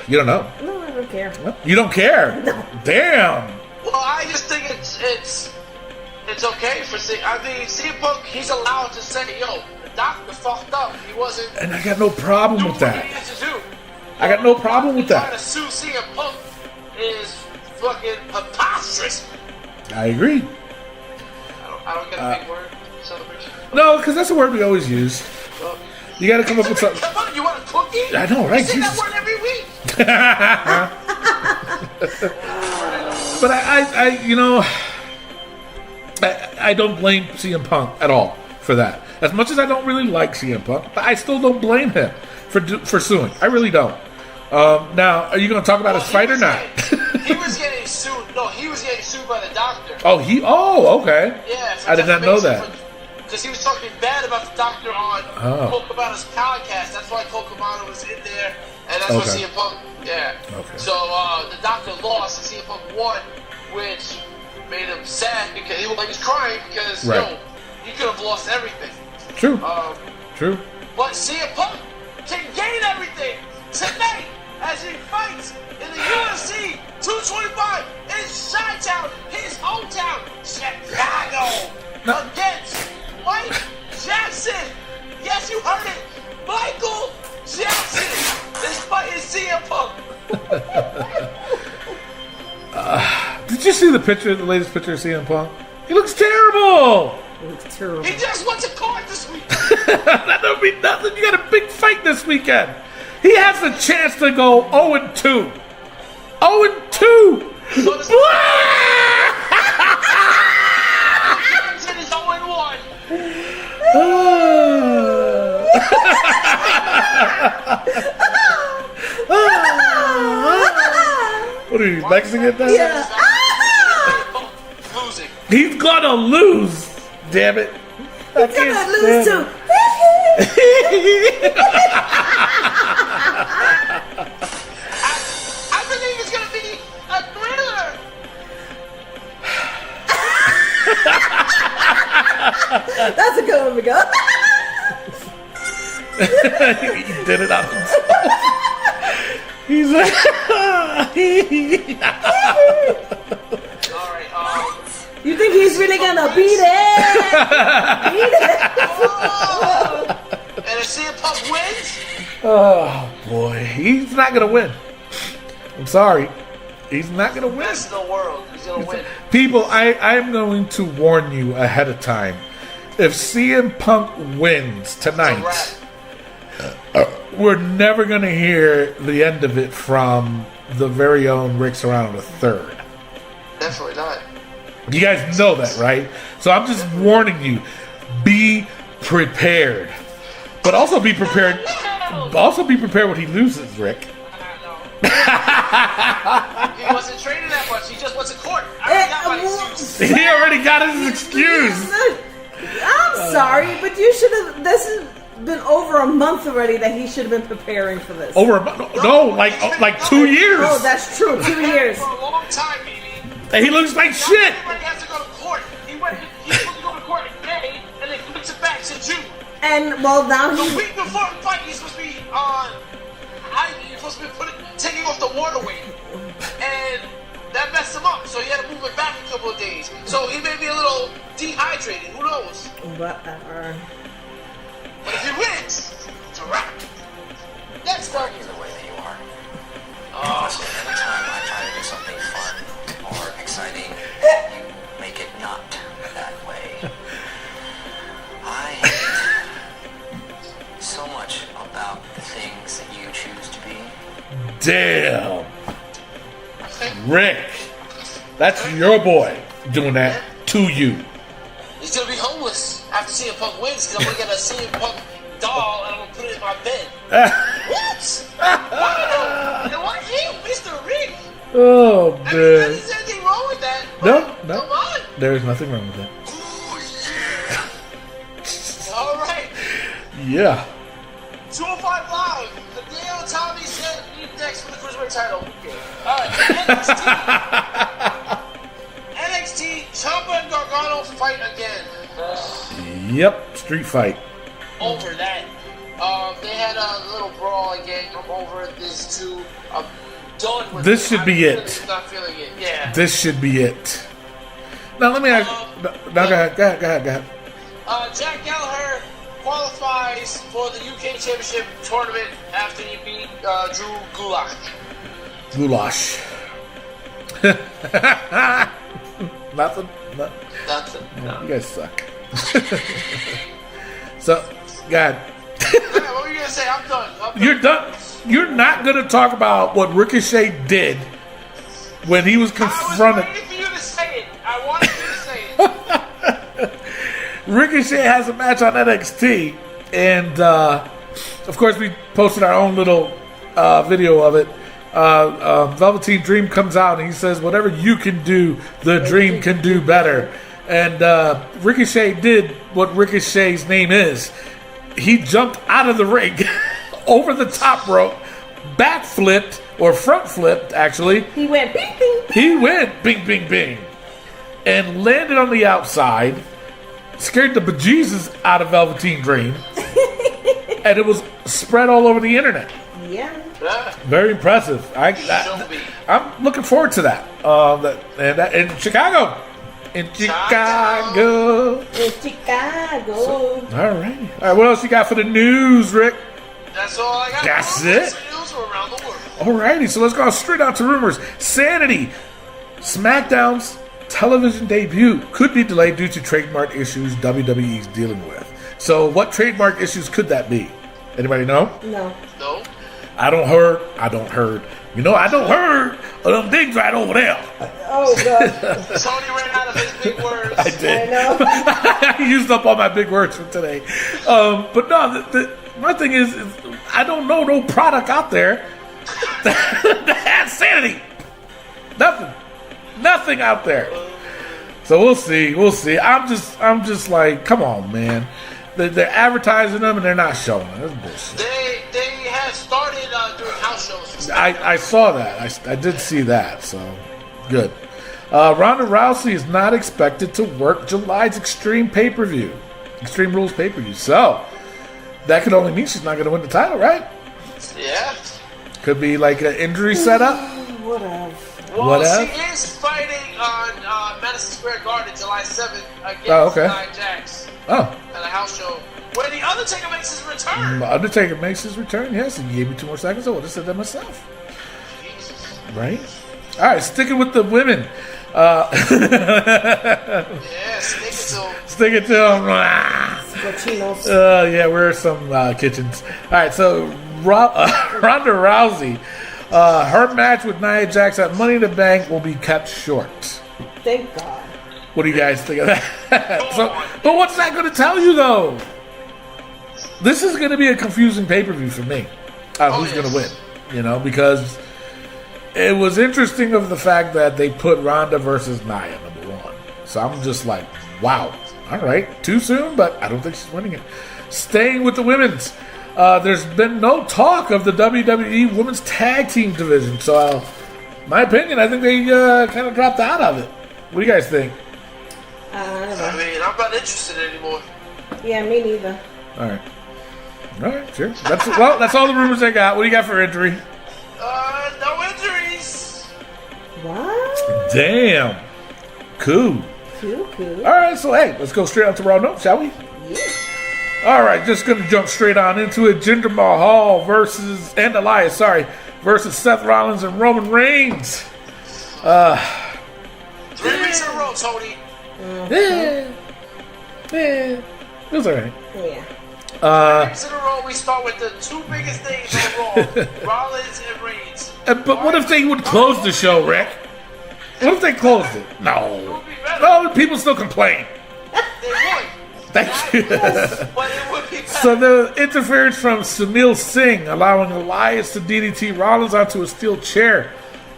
You don't know? No, I don't care. You don't care? No. Damn. Well, I just think it's okay for CM Punk, he's allowed to say, "Yo, the doctor fucked up. He wasn't." And I got no problem doing with what that. he needed to do. I got no problem with Trying that. to sue CM Punk is fucking preposterous. I agree. I don't get a big word. Celebration. No, because that's a word we always use. Well, You got to come up with something. Come on, you want a cookie? I know, right? You say Jesus. that word every week. But I don't blame CM Punk at all for that. As much as I don't really like CM Punk, but I still don't blame him for suing. I really don't. Now, are you going to talk about his fight or not? He was getting sued. No, he was getting sued by the doctor. Oh, okay. Yeah, I did not know that. Because he was talking bad about the doctor on Colt Cabana's podcast. That's why Colt Cabana was in there, and that's why Okay. CM Punk. Yeah. Okay. So the doctor lost, and CM Punk won, which made him sad because he was crying because Right. he could have lost everything. True. True. But CM Punk can gain everything tonight as he fights in the UFC 225 in Chi-Town, his hometown, Chicago, against Mike Jackson. Yes, you heard it. Michael Jackson is fighting CM Punk. Did you see the latest picture of CM Punk? He looks terrible. It's terrible. He just went to court this week. That don't mean nothing. You got a big fight this weekend. He has a chance to go 0-2. 0-2. So this Jackson is 0-1. Mexican does? Yeah. Ah! Losing. He's gonna lose. Damn it. I He's can't gonna lose stand too. I believe it's gonna be a thriller. That's a good one, Miguel. it. He did it on himself. He's like, All right. You think he's really gonna beat it? Beat it. And if CM Punk wins, oh boy, he's not gonna win. I'm sorry, he's not gonna win. best in the world. He's gonna win. People, I am going to warn you ahead of time. If CM Punk wins tonight, we're never going to hear the end of it from the very own Rick Serrano III. Definitely not. You guys know that, right? So I'm just warning you. Be prepared. But also be prepared. Also be prepared when he loses, Rick. He wasn't training that much. He just went to court. I already got my excuse. He already got his excuse. I'm sorry, but you should have. This has been over a month already that he should have been preparing for this. Over like 2 years. Oh, that's true. 2 years. For a long time, baby. And he looks like shit. Everybody has to go to court. He was supposed to go to court in May, and they flipped it back to June. And well, now The he. week before the fight, he's supposed to be he's supposed to be taking off the waterway, and that messed him up. So he had to move it back a couple of days. So he may be a little dehydrated. Who knows? Whatever. But if he wins, it's a wrap. Next up. The way that you are. Honestly, every time I try to do something fun or exciting, you make it not that way. I hate so much about the things that you choose to be. Damn. Rick. That's your boy doing that to you. He's gonna be homeless after CM Punk wins because I'm gonna get a CM Punk doll and I'm gonna put it in my bed. What? Why? And why you, Mr. Rick? Oh, I mean, man. is there anything wrong with that? No, But no. Come on. There is nothing wrong with that. All right. Yeah. 205 Live. Hideo Itami said he's next for the Cruiserweight title. Okay. All right. NXT. Ciampa and Gargano fight again. Yep. Street fight. Over that. They had a little brawl again. I'm over this too. I'm done with This it. should be I'm it. really not feeling it. Yeah. This should be it. Now, let me ask. Now, go ahead. Jack Gallagher qualifies for the UK Championship tournament after he beat Drew Gulak. Goulash. Nothing? No. Nothing. No. You guys suck. So, God. What were you gonna say? I'm done. You're done. You're not going to talk about what Ricochet did when he was I confronted. was waiting for you to say it. I wanted you to say it. Ricochet has a match on NXT, and of course we posted our own little video of it. Velveteen Dream comes out and he says, "Whatever you can do, the Dream can do better." And Ricochet did what Ricochet's name is. He jumped out of the ring, over the top rope, backflipped or front flipped actually. He went bing, bing, bing. He went bing, bing, bing, and landed on the outside, scared the bejesus out of Velveteen Dream, and it was spread all over the internet. Yeah. Very impressive. I'm looking forward to that. In Chicago. In Chicago. In Chicago. All right. What else you got for the news, Rick? That's all I got. That's for it? news from around the world. Alrighty, so let's go straight out to rumors. Sanity. SmackDown's television debut could be delayed due to trademark issues WWE's dealing with. So what trademark issues could that be? Anybody know? No. No. I don't heard. You know, I don't heard of them things right over there. Oh, God. Tony ran out of his big words. I did. I know. I used up all my big words for today. But no, my thing is I don't know no product out there that has Sanity. Nothing out there. So we'll see. I'm just like, come on, man. They're advertising them and they're not showing them. That's bullshit. They have started doing house shows. I saw that. I did see that. So good. Ronda Rousey is not expected to work July's Extreme pay-per-view, Extreme Rules pay-per-view. So that could only mean she's not going to win the title, right? Yeah. Could be like an injury setup. Whatever. Well, she is fighting on Madison Square Garden July 7th against Nia Jax Oh, at a house show where The Undertaker makes his return. Undertaker makes his return. Yes, he gave me 2 more seconds. I would have said that myself. Jesus. Right? All right, sticking with the women. Yeah, stick it to him. Stick it to them. Cochinos. Yeah, we're some kitchens. All right, so Ronda Rousey, her match with Nia Jax at Money in the Bank will be cut short. Thank God. What do you guys think of that? But what's that going to tell you, though? This is going to be a confusing pay-per-view for me. Who's going to win? You know, because it was interesting of the fact that they put Ronda versus Nia, number 1. So I'm just like, wow. All right, too soon, but I don't think she's winning it. Staying with the women's, there's been no talk of the WWE Women's Tag Team division. So, my opinion, I think they kind of dropped out of it. What do you guys think? I mean, I'm not interested anymore. Yeah, me neither. All right, sure. That's all the rumors I got. What do you got for injury? No injuries. What? Damn. Cool. Cool. All right, so hey, let's go straight on to Raw Note, shall we? Yeah. All right, just going to jump straight on into it. Jinder Mahal versus Seth Rollins and Roman Reigns. 3 weeks in a row, Tony. Yeah. It was all right. Yeah. 3 weeks in a row, we start with the 2 biggest names on Raw, Rollins and Reigns. But what if they would close the show, Rick? What if they closed it? It No. would be better. No, people still complain. They would. Thank you. But it would be better. So the interference from Sunil Singh, allowing Elias to DDT Rollins onto a steel chair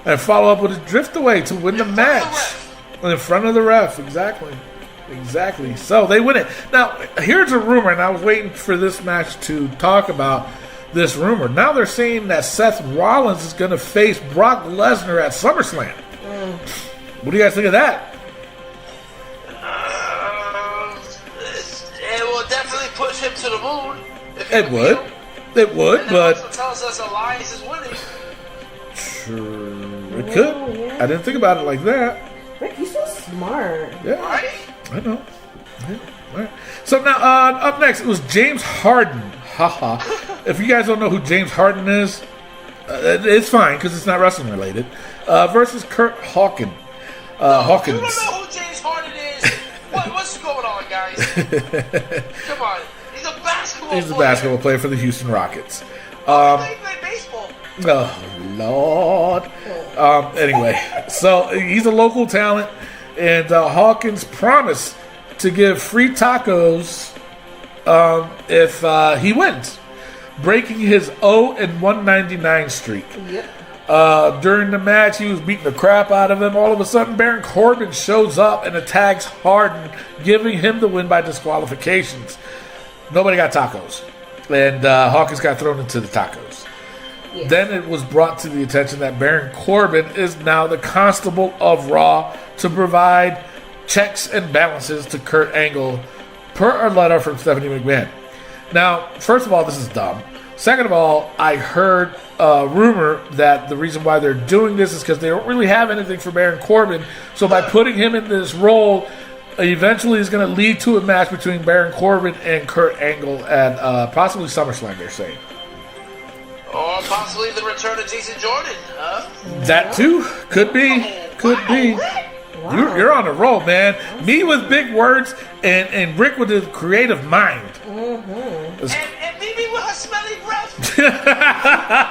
and follow up with a drift away to win the match. In front of the ref, exactly. So they win it. Now, here's a rumor, and I was waiting for this match to talk about this rumor. Now they're saying that Seth Rollins is going to face Brock Lesnar at SummerSlam. What do you guys think of that? It will definitely push him to the moon. It would. It would, and but it also tells us Elias is winning. sure, it could. Oh, yeah. I didn't think about it like that. Rick, you're so smart. Yeah, Right? I know. Yeah, all right. So now, up next, it was James Harden. Haha. If you guys don't know who James Harden is, it's fine because it's not wrestling related. Versus Kurt Hawkins. Hawkins. You don't know who James Harden is. What's going on, guys? Come on. He's a basketball player. He's a basketball player for the Houston Rockets. They play baseball. Oh, Lord. Anyway, so he's a local talent, and Hawkins promised to give free tacos if he wins, breaking his 0-199 streak. Yep. During the match, he was beating the crap out of him. All of a sudden, Baron Corbin shows up and attacks Harden, giving him the win by disqualifications. Nobody got tacos, and Hawkins got thrown into the tacos. Yeah. Then it was brought to the attention that Baron Corbin is now the constable of Raw to provide checks and balances to Kurt Angle, per a letter from Stephanie McMahon. Now, first of all, this is dumb. Second of all, I heard a rumor that the reason why they're doing this is because they don't really have anything for Baron Corbin. So by putting him in this role, eventually is going to lead to a match between Baron Corbin and Kurt Angle at possibly SummerSlam, they're saying. Or possibly the return of Jason Jordan, huh? That too could be. Wow. You're on a roll, man. Me with big words and Rick with his creative mind. And Mimi with her smelly breath.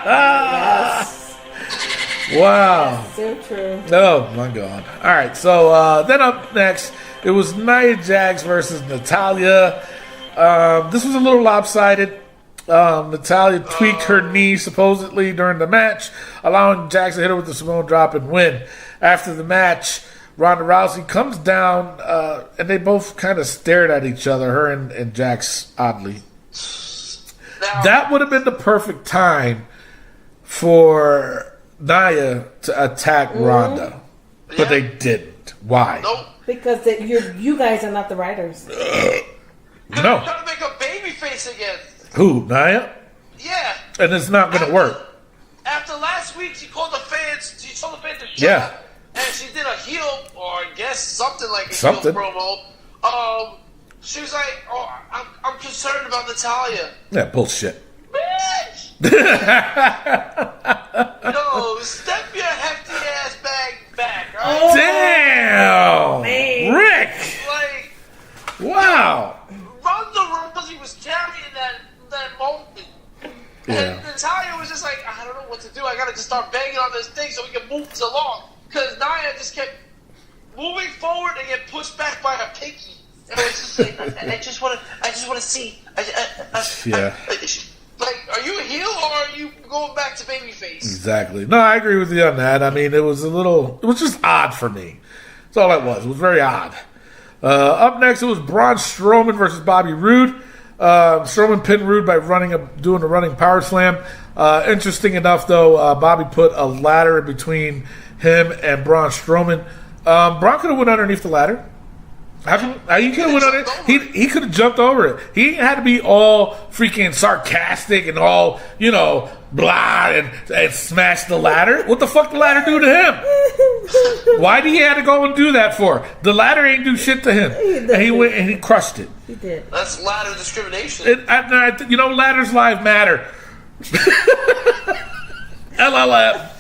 Yes. Wow. So true. Oh my God. All right. So then up next, it was Nia Jax versus Natalya. This was a little lopsided. Natalya tweaked her knee supposedly during the match, allowing Jax to hit her with the Samoan drop and win. After the match, Ronda Rousey comes down, and they both kind of stared at each other, her and Jax, oddly. Now, That would have been the perfect time for Nia to attack Ronda, but Yeah. they didn't. Why? nope. Because you guys are not the writers. They're No. trying to make a baby face again. Who, Nia? Yeah. And it's not going to work. After last week, she told the fans to shut Yeah. up. And she did a heel, or I guess something like a Something. heel promo. She was like, "Oh, I'm concerned about Natalya." Yeah, bullshit. Bitch! No, step your hefty ass back, alright? Damn! man. Rick! Like, Wow! Ronda Rousey was carrying that moment. Yeah. And Natalya was just like, I don't know what to do. I gotta just start banging on this thing so we can move this along. Because Nia just kept moving forward and get pushed back by her pinky. And it was just like, I just wanna see. Yeah. Like, are you a heel or are you going back to babyface? Exactly. No, I agree with you on that. I mean, it was just odd for me. That's all it was. It was very odd. Up next, it was Braun Strowman versus Bobby Roode. Strowman pinned Roode by doing a running power slam. Interesting enough, though, Bobby put a ladder in between him and Braun Strowman. Braun could have went underneath the ladder. How come, he could have went on it? He could have jumped over it. He had to be all freaking sarcastic and all, blah, and smash the ladder. What the fuck did the ladder do to him? Why did he have to go and do that for? The ladder ain't do shit to him. And he went and he crushed it. He did. That's ladder discrimination. Ladders live matter. LLF.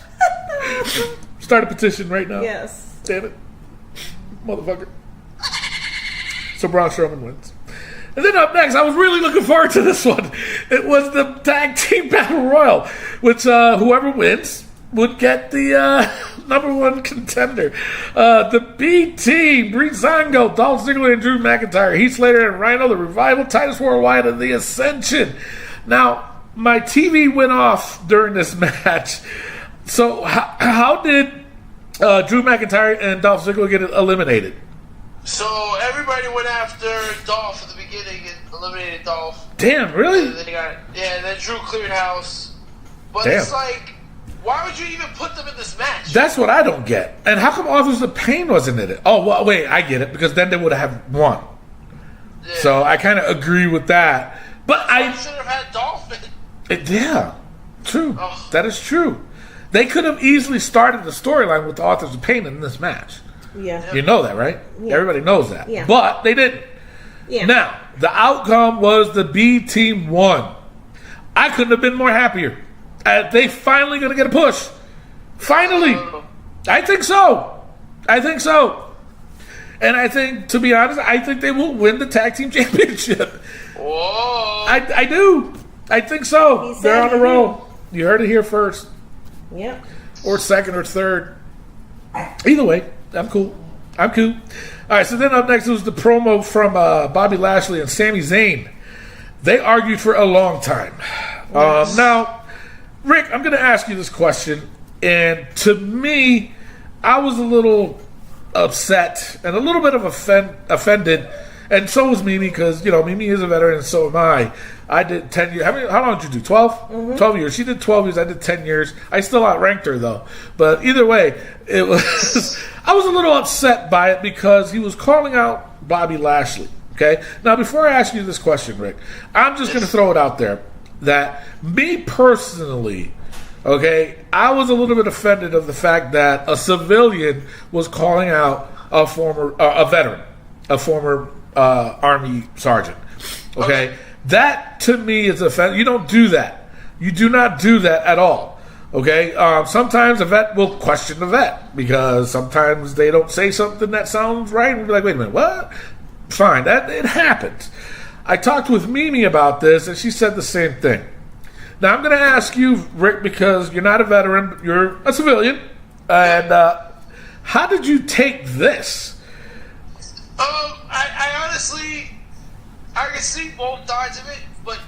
Start a petition right now. Yes. Damn it. Motherfucker. So Braun Strowman wins. And then up next, I was really looking forward to this one. It was the Tag Team Battle Royal, which whoever wins would get the number one contender. The B Team, Breezango, Dolph Ziggler, and Drew McIntyre, Heath Slater and Rhino, the Revival, Titus Worldwide, and the Ascension. Now, my TV went off during this match. So how did Drew McIntyre and Dolph Ziggler get eliminated? So everybody went after Dolph at the beginning and eliminated Dolph. Damn, really? And then Drew cleared house. But Damn. it's like, why would you even put them in this match? That's what I don't get. And how come Authors of Pain wasn't in it? Oh, well, wait, I get it. Because then they would have won. Yeah. So I kind of agree with that. But I should have had Dolph in. Yeah, true. Ugh. That is true. They could have easily started the storyline with the Authors of Pain in this match. Yeah. You know that, right? Yeah. Everybody knows that. Yeah. But they didn't. Yeah. Now, the outcome was the B Team won. I couldn't have been more happier. They finally going to get a push. Finally. I think so. And I think, to be honest, I think they will win the Tag Team Championship. Whoa. I do. I think so. He said They're on a he roll. You heard it here first. Yep. Or second or third. Either way, I'm cool. All right, so then up next was the promo from Bobby Lashley and Sami Zayn. They argued for a long time. Now, Rick, I'm going to ask you this question. And to me, I was a little upset and a little bit of offended. And so was Mimi, because, Mimi is a veteran and so am I. I did 10 years. How long did you do? 12? Mm-hmm. 12 years. She did 12 years. I did 10 years. I still outranked her, though. But either way, it was. I was a little upset by it because he was calling out Bobby Lashley. Okay? Now, before I ask you this question, Rick, I'm just going to throw it out there that me personally, okay, I was a little bit offended of the fact that a civilian was calling out a veteran, a former Army sergeant. Okay? That, to me, is offensive. You don't do that. You do not do that at all. Okay? Sometimes a vet will question the vet because sometimes they don't say something that sounds right and we'll be like, wait a minute, what? Fine, it happens. I talked with Mimi about this and she said the same thing. Now, I'm going to ask you, Rick, because you're not a veteran, you're a civilian, and how did you take this? I honestly, I can see both sides of it, but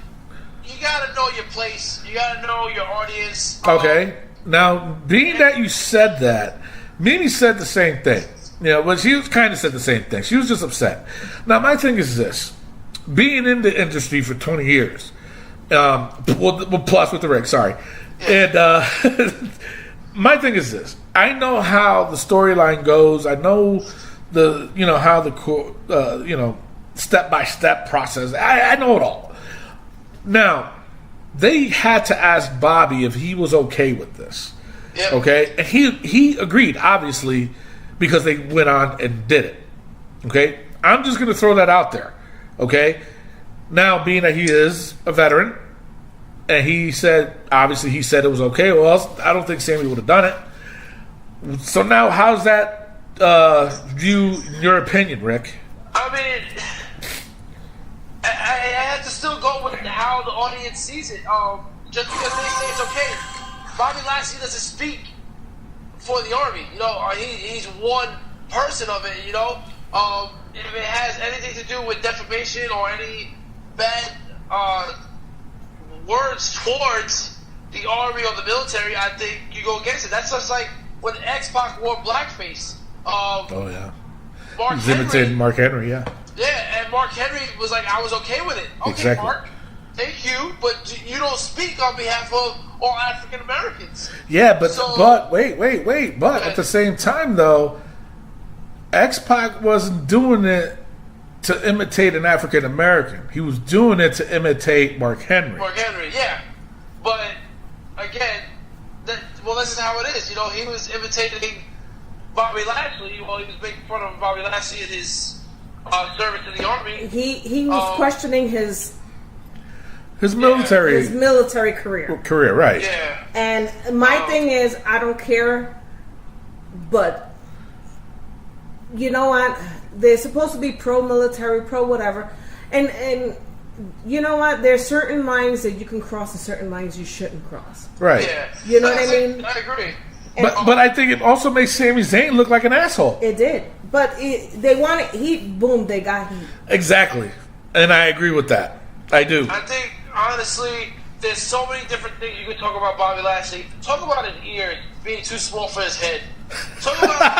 you gotta know your place. You gotta know your audience. Okay. Now, being that you said that, Mimi said the same thing. You know, but she was kind of said the same thing. She was just upset. Now, my thing is this: being in the industry for 20 years, well, plus with the rig, sorry, and my thing is this: I know how the storyline goes. I know how the step by step process. I know it all. Now, they had to ask Bobby if he was okay with this. Yep. Okay, and he agreed, obviously, because they went on and did it. Okay, I'm just going to throw that out there. Okay, now being that he is a veteran, and he said it was okay. Well, else, I don't think Sammy would have done it. So now, how's that view in your opinion, Rick? I mean, I have to still go with how the audience sees it. Just because they say it's okay, Bobby Lashley doesn't speak for the Army. You know, he's one person of it. You know, if it has anything to do with defamation or any bad words towards the Army or the military, I think you go against it. That's just like when X-Pac wore blackface. Oh yeah, Mark he's Henry, imitating Mark Henry. Yeah. Yeah, and Mark Henry was like, I was okay with it. Okay, Exactly. Mark, thank you, but you don't speak on behalf of all African Americans. Yeah, but So- wait. But at the same time, though, X-Pac wasn't doing it to imitate an African American. He was doing it to imitate Mark Henry. Mark Henry, yeah. But, again, this is how it is. You know, he was imitating Bobby Lashley while he was making fun of Bobby Lashley and his service in the Army. He was questioning his military career. right? Yeah. And my thing is, I don't care, but you know what? They're supposed to be pro-military, pro-whatever, and you know what? There's certain lines that you can cross and certain lines you shouldn't cross. Right. Yeah. You know what I mean? I agree. But I think it also makes Sami Zayn look like an asshole. It did, but they wanted heat. Boom, they got heat. Exactly, and I agree with that. I do. I think, honestly, there's so many different things you could talk about Bobby Lashley. Talk about his ears being too small for his head. Talk about his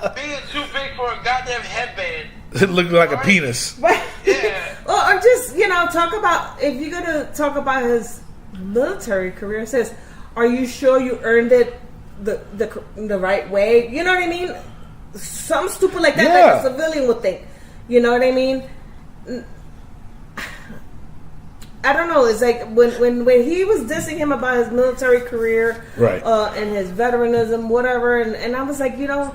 head being too big for a goddamn headband. It looked like a penis. Yeah. Well, I'm just talk about if you're gonna talk about his military career. It says, are you sure you earned it the right way? You know what I mean? Some stupid like that, Yeah. like a civilian would think. You know what I mean? I don't know. It's like when he was dissing him about his military career, Right. And his veteranism, whatever, and I was like, yeah,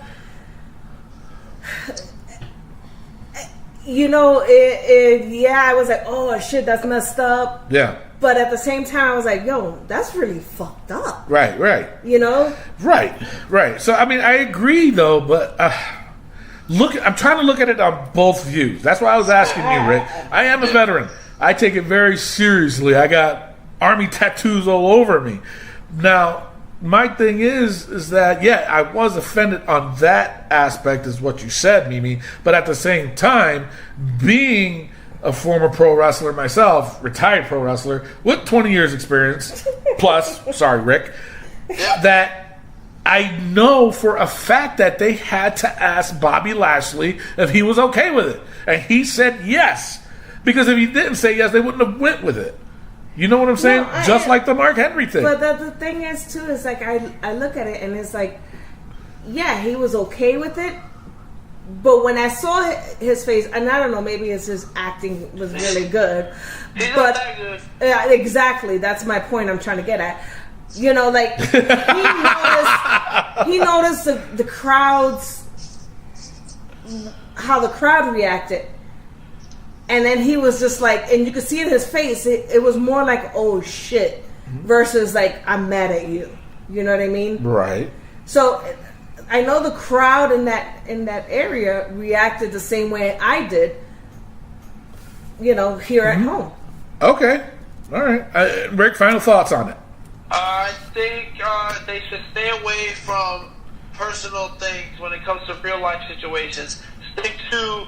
I was like, oh shit, that's messed up. Yeah. But at the same time, I was like, yo, that's really fucked up. Right. You know? Right. So I mean, I agree though, but I'm trying to look at it on both views. That's why I was asking you, Rick. I am a veteran. I take it very seriously. I got Army tattoos all over me. Now, my thing is that, yeah, I was offended on that aspect, is what you said, Mimi. But at the same time, being a former pro wrestler myself, retired pro wrestler, with 20 years experience, plus, sorry, Rick, that I know for a fact that they had to ask Bobby Lashley if he was okay with it. And he said yes. Because if he didn't say yes, they wouldn't have went with it. You know what I'm saying? No, Just like the Mark Henry thing. But the thing is, too, is like I look at it and it's like, yeah, he was okay with it. But when I saw his face, and I don't know, maybe it's his acting was really good. He's but not that good. Yeah, exactly. That's my point I'm trying to get at. You know, like he noticed the crowds, how the crowd reacted. And then he was just like, and you could see in his face, it was more like, oh shit, versus like, I'm mad at you. You know what I mean? Right. So I know the crowd in that area reacted the same way I did, here at home. Okay. All right. Rick, final thoughts on it. I think they should stay away from personal things when it comes to real life situations. Stick to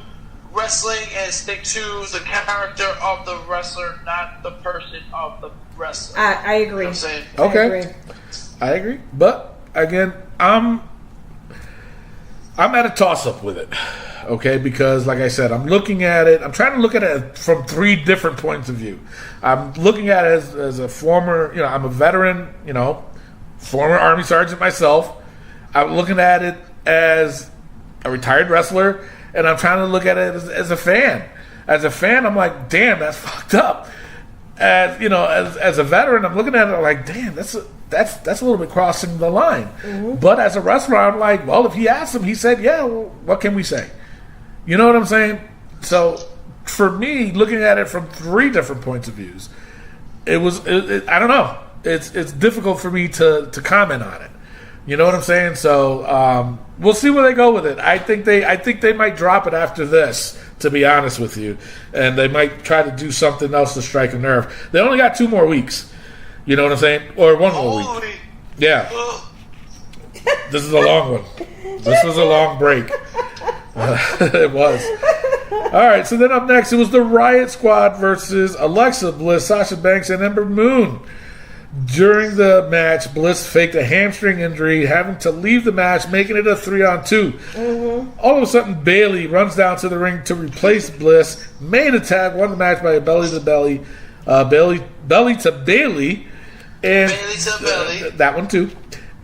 wrestling and stick to the character of the wrestler, not the person of the wrestler. I agree. You know what I'm saying? Okay. I agree. But again, I'm at a toss-up with it. Okay, because like I said, I'm looking at it. I'm trying to look at it from 3 different points of view. I'm looking at it as a former, I'm a veteran, former Army sergeant myself. I'm looking at it as a retired wrestler, and I'm trying to look at it as a fan. As a fan, I'm like, damn, that's fucked up. As a veteran, I'm looking at it like, damn, that's a little bit crossing the line. Mm-hmm. But as a wrestler, I'm like, well, if he asked him, he said, yeah, well, what can we say? You know what I'm saying? So for me, looking at it from 3 different points of views, I don't know. It's difficult for me to comment on it. You know what I'm saying? So we'll see where they go with it. I think they might drop it after this, to be honest with you, and they might try to do something else to strike a nerve. They only got 2 more weeks. You know what I'm saying? Or 1 more week. Yeah. This is a long one. This was a long break. It was. All right, so then up next, it was the Riot Squad versus Alexa Bliss, Sasha Banks, and Ember Moon. During the match, Bliss faked a hamstring injury, having to leave the match, making it a 3-on-2. Mm-hmm. All of a sudden, Bayley runs down to the ring to replace Bliss. Main attack, won the match by a belly to belly to Bayley, and Bayley to belly. That one too,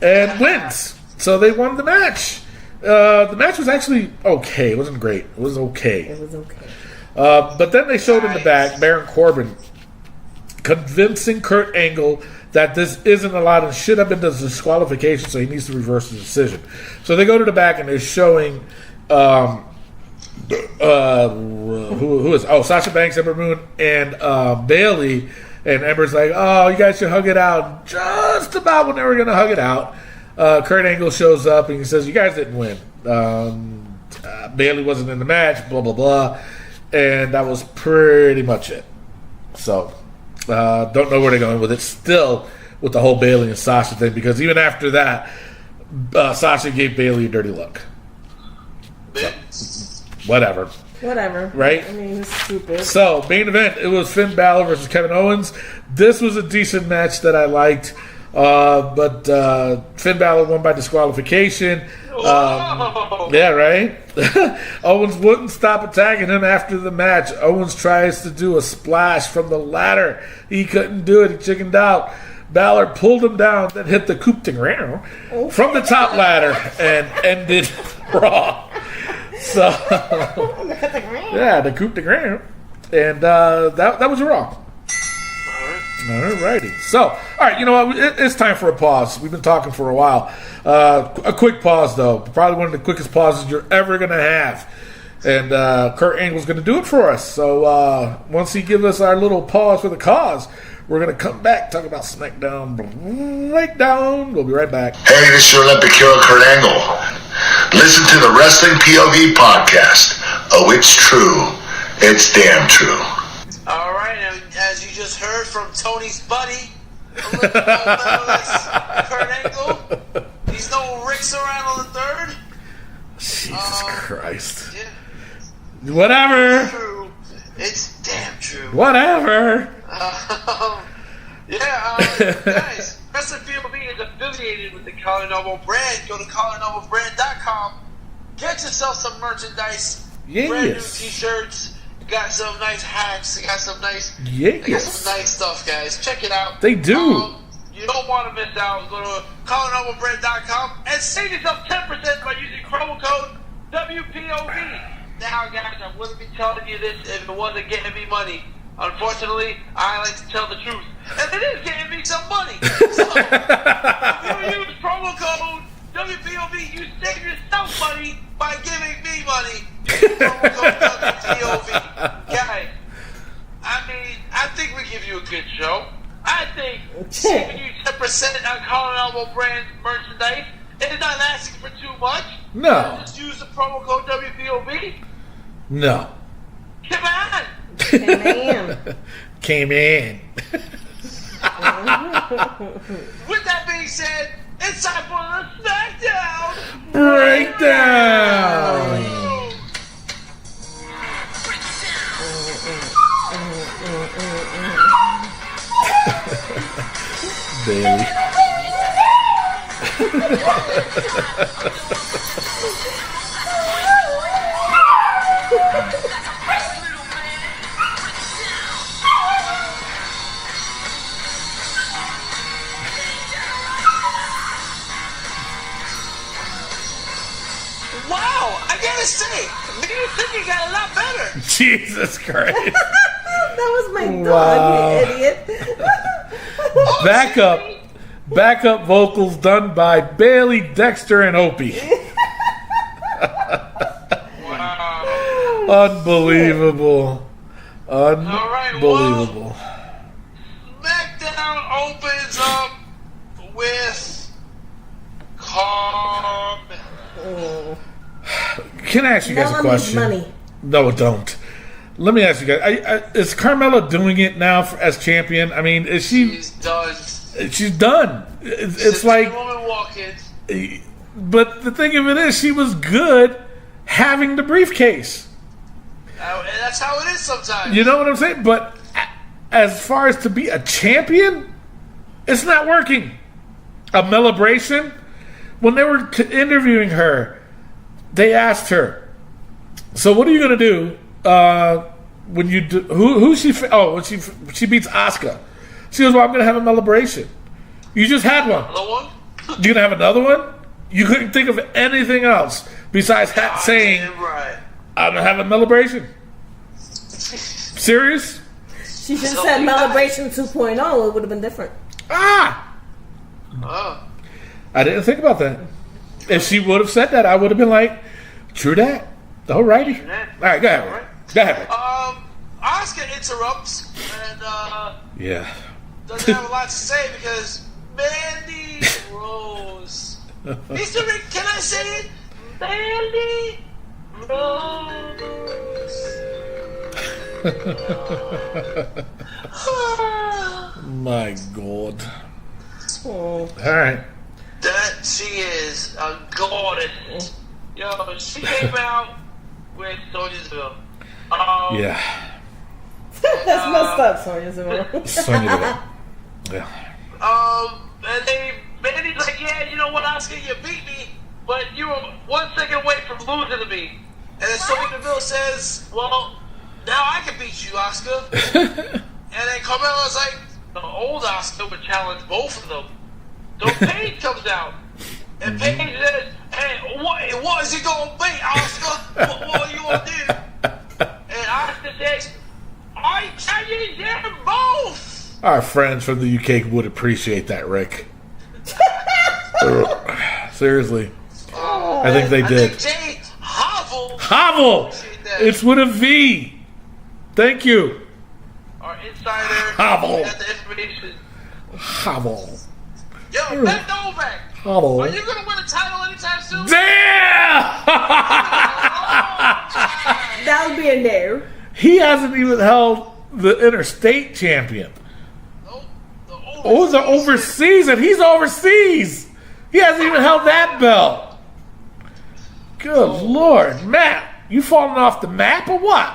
and wins. So they won the match. The match was actually okay. It wasn't great. It was okay. But then they showed in the back Baron Corbin convincing Kurt Angle that this isn't allowed and should have been a disqualification, so he needs to reverse the decision. So they go to the back and they're showing who is Sasha Banks, Ember Moon, and Bayley, and Ember's like, oh, you guys should hug it out. Just about when they were going to hug it out, Kurt Angle shows up and he says, you guys didn't win. Bayley wasn't in the match, blah, blah, blah. And that was pretty much it. So, don't know where they're going with it. Still with the whole Bayley and Sasha thing, because even after that, Sasha gave Bayley a dirty look. So, whatever. Right? I mean, it's stupid. So, main event, it was Finn Balor versus Kevin Owens. This was a decent match that I liked. But Finn Balor won by disqualification. Yeah, right? Owens wouldn't stop attacking him after the match. Owens tries to do a splash from the ladder. He couldn't do it. He chickened out. Balor pulled him down, then hit the coup de grace from the top ladder and ended Raw. So, yeah, the coup de grace. And that was Raw. Alrighty. So, all right, you know what? It's time for a pause. We've been talking for a while. A quick pause, though. Probably one of the quickest pauses you're ever going to have. And Kurt Angle's going to do it for us. So, once he gives us our little pause for the cause, we're going to come back, talk about SmackDown Breakdown. We'll be right back. Hey, this is your Olympic hero, Kurt Angle. Listen to the Wrestling POV podcast. Oh, it's true. It's damn true. All right, and as you just heard from Tony's buddy, Olympic gold medalist Kurt Angle, he's no Rick Serrano III. Jesus Christ. Yeah. Whatever. True. It's damn true. Whatever. Guys, Wrestling POV is affiliated with the Collar Noble brand. Go to collarnoblebrand.com. Get yourself some merchandise. Yes. Brand new t-shirts. Got some nice hacks. Got some nice. Yes. They got some nice stuff, guys. Check it out. They do. You don't want to miss out. Go to collarnoblebrand.com and save yourself 10% by using promo code WPOV. Now, guys, I wouldn't be telling you this if it wasn't getting me money. Unfortunately, I like to tell the truth. And it is getting me some money. So, if you use promo code WPOV, you save yourself money by giving me money. Use promo code WPOV. Guys, I mean, I think we give you a good show. I think saving you 10% on Collar Elbow brand merchandise is not asking for too much. No. Just use the promo code WPOV. No. Come on. Came in. With that being said, it's time for the SmackDown Breakdown. Bailey. Wow, I gotta say, me and Thinking got a lot better. Jesus Christ. That was my dog, Wow. you idiot. Backup vocals done by Bailey, Dexter, and Opie. Wow. Unbelievable. right, Unbelievable. SmackDown opens up with Carmella. Can I ask you guys a Mella needs question? money. No, don't. Let me ask you guys. Is Carmella doing it now as champion? I mean, is she? He's done. She's done. It's Since like, the woman walk-ins. but the thing of it is, she was good having the briefcase. And that's how it is sometimes. You know what I'm saying? But as far as to be a champion, it's not working. A celebration. When they were interviewing her, they asked her, "So what are you going to do when you do? When she beats Asuka?" She goes, "Well, I'm going to have a celebration." You just had one. Another one? You gonna have another one? You couldn't think of anything else besides saying, Damn right. "I'm gonna have a celebration." Serious? She should have said Celebration 2.0. It would have been different. Ah! Oh. I didn't think about that. If she would have said that, I would have been like, "True that." Alrighty. that. All right, go ahead. Alright. Go ahead. Asuka interrupts and Yeah. doesn't have a lot to say because Mandy Rose. Mr. Rick, can I say it? Mandy Rose. My God. Oh. All right. That she is a goddess. Yo, she came out with Sonya Deville. Yeah. That's messed up, Sonya Deville. Sonya Deville. Yeah. And Mandy's like, yeah, you know what, Asuka, you beat me, but you were 1 second away from losing to me. And then Sonya Deville says, well, now I can beat you, Asuka. And then Carmella's like, the old Asuka would challenge both of them. So Paige comes out. And Paige says, hey, what is it going to be, Asuka? What are you going to do? And Asuka says, I challenge them both. Our friends from the UK would appreciate that, Rick. Seriously. I think they I did. think Jay Havel. Havel! It's with a V. Thank you. Our insider Havel. had the information. Havel. Yo, Ben Novak. Havel. Are you going to win a title anytime soon? Damn! That would be a no. He hasn't even held the interstate champion. Oh, the overseas, and he's overseas. He hasn't even held that belt. Good Lord, Matt, you falling off the map or what?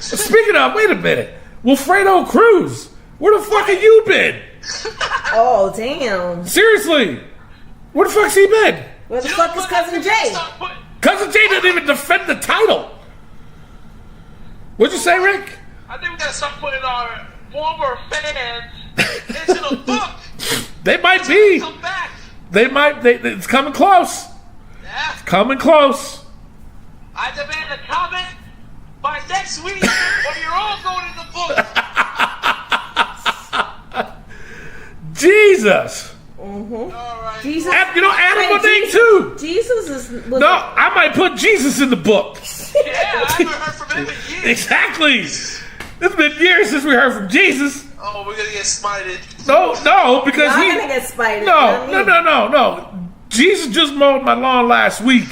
Speaking of, wait a minute, Wilfredo Cruz, where the fuck have you been? Oh, damn. Seriously, where the fuck's he been? Where the fuck is Cousin Jay? Cousin Jay didn't even defend the title. What'd you say, Rick? I think we got to start putting our former fans into the book. They might be. Come back. They might. It's coming close. Yeah. Coming close. I demand a comment by next week, or you're all going in the book. Jesus. All right. Jesus. You know, Adam Wait, Bonet too. Jesus is. No, I might put Jesus in the book. Yeah, I haven't heard from him in years. Exactly. It's been years since we heard from Jesus. Oh, we're gonna get smited. No, because Y'all he. gonna get spited. No. Jesus just mowed my lawn last week.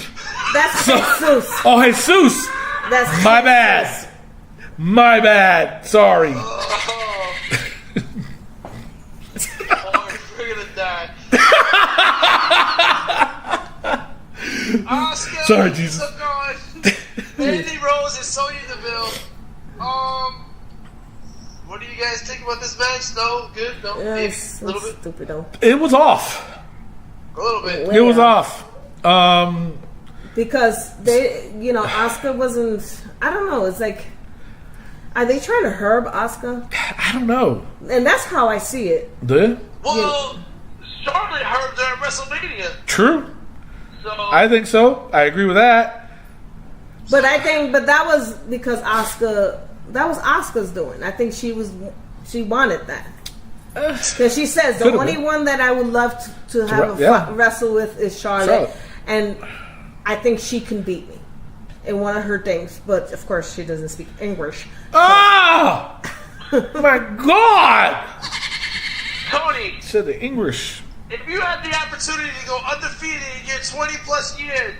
That's Jesus. Oh, Jesus. That's My Jesus. bad. My bad. Sorry. Oh, we're gonna die. Asuka Sorry, Jesus. took on Mandy Rose and Sonya Deville. What do you guys think about this match? No, good. No, maybe It's a little bit. stupid though. It was off. A little bit. It was Yeah. off. Because they, Asuka wasn't. I don't know. It's like, are they trying to herb Asuka? I don't know. And that's how I see it. Did? Well, Charlotte heard her at WrestleMania, True. so I think so. I agree with that. But that was because Asuka. That was Asuka's doing. I think she wanted that. Because she says the Could've only been. one that I would love to have wrestle with is Charlotte. Charlotte. And I think she can beat me in one of her things. But of course, she doesn't speak English. Oh! My God! Tony, Said the English. if you had the opportunity to go undefeated in your 20-plus year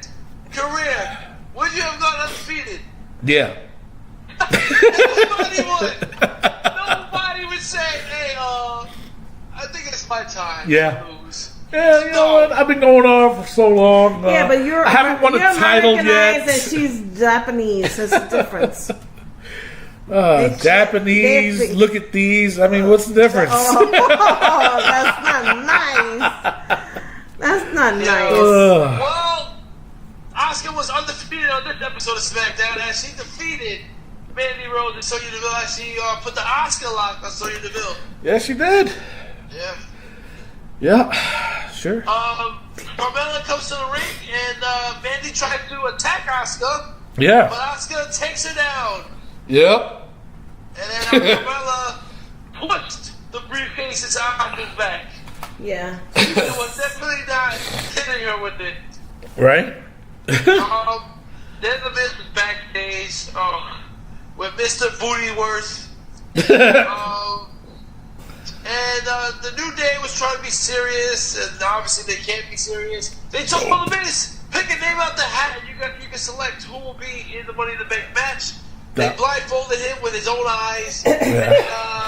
career, would you have gone undefeated? Yeah. Nobody would. Nobody would say, "Hey, I think it's my time Yeah. to lose." Yeah, you know what? I've been going on for so long. Yeah, but I haven't won a title yet. And she's Japanese. There's a difference. Japanese, they- look at these. I mean, what's the difference? Oh, that's not nice. That's not nice. Ugh. Well, Asuka was undefeated on this episode of SmackDown as she defeated Mandy Rose and Sonya Deville as she put the Asuka lock on Sonya Deville. Yeah, she did. Yeah. Yeah, sure. Carmella comes to the ring and Mandy tries to attack Asuka, but Yeah. Asuka takes her down. Yep. And then Carmella pushed the briefcase into Asuka's back. Yeah. It was definitely not hitting her with it. Right? Then the Miz was backstage with Mr. Bootyworth. And the New Day was trying to be serious, and obviously they can't be serious. They told the Miz, pick a name out the hat, and you can select who will be in the Money in the Bank match. They Yeah. blindfolded him with his own eyes. Yeah.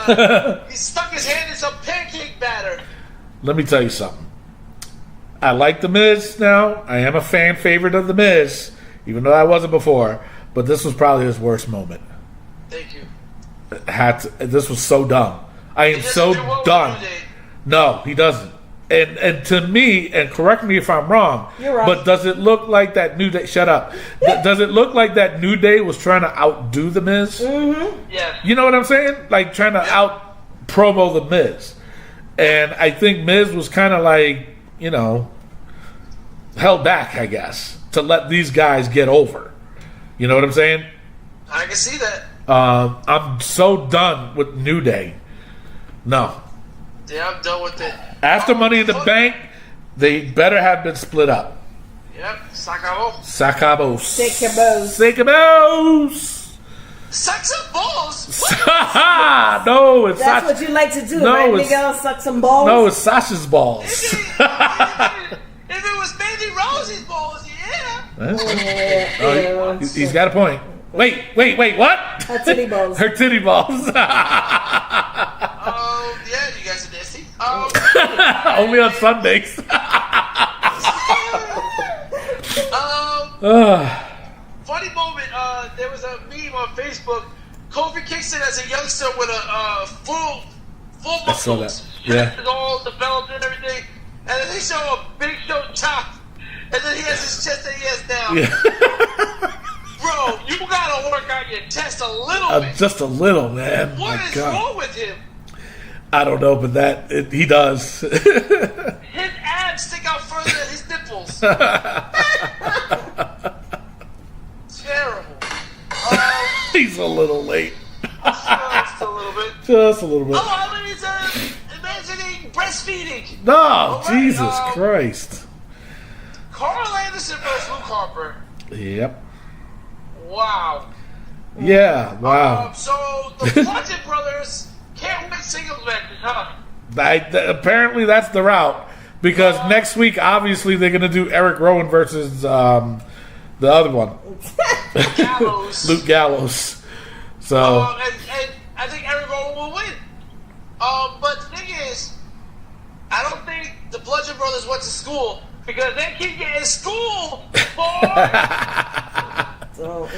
And, he stuck his hand in some pancake batter. Let me tell you something. I like The Miz now. I am a fan favorite of The Miz, even though I wasn't before. But this was probably his worst moment. Thank you. This was so dumb. I am He doesn't so do well with done. New Day. No, he doesn't. And to me, and correct me if I'm wrong, You're right. but does it look like that New Day? Shut up. Does it look like that New Day was trying to outdo The Miz? Yes. You know what I'm saying? Like trying to out promo The Miz. And I think Miz was kind of like, held back, I guess, to let these guys get over. You know what I'm saying? I can see that. I'm so done with New Day. No. Yeah, I'm done with it. After Money in the Bank, they better have been split up. Yep, Sakabo. Sacabos. Sacabos. Sacabos. Suck some balls. No, it's That's Sasha. what you like to do, No, right, it's- Miguel? Suck some balls? No, it's Sasha's balls. If it was Mandy Rose's balls, yeah. Oh, he's got a point. Wait, what? Her titty balls. Her titty balls. Yeah, you guys are nasty. Only on Sundays. Funny moment. There was a meme on Facebook. Kofi Kingston as a youngster with a full I saw muscles. that. Yeah. Chest is all developed and everything. And then they show a big show top. And then he has his chest that he has now. Yeah. Bro, you gotta work on your chest a little bit. Just a little, man. What My is God. wrong with him? I don't know, but he does. His abs stick out further than his nipples. Terrible. He's a little late. Just a little bit. Just a little bit. Oh, I mean, he's imagining breastfeeding. No, Alright, Jesus Christ. Carl Anderson versus Luke Harper. Yep. Wow. Yeah, wow. So the Bludgeon Brothers can't win singles matches, huh? Apparently that's the route. Because next week, obviously, they're going to do Eric Rowan versus the other one. Gallows. Luke Gallows. So, And I think Eric Rowan will win. But the thing is, I don't think the Bludgeon Brothers went to school because they keep getting school, boy. So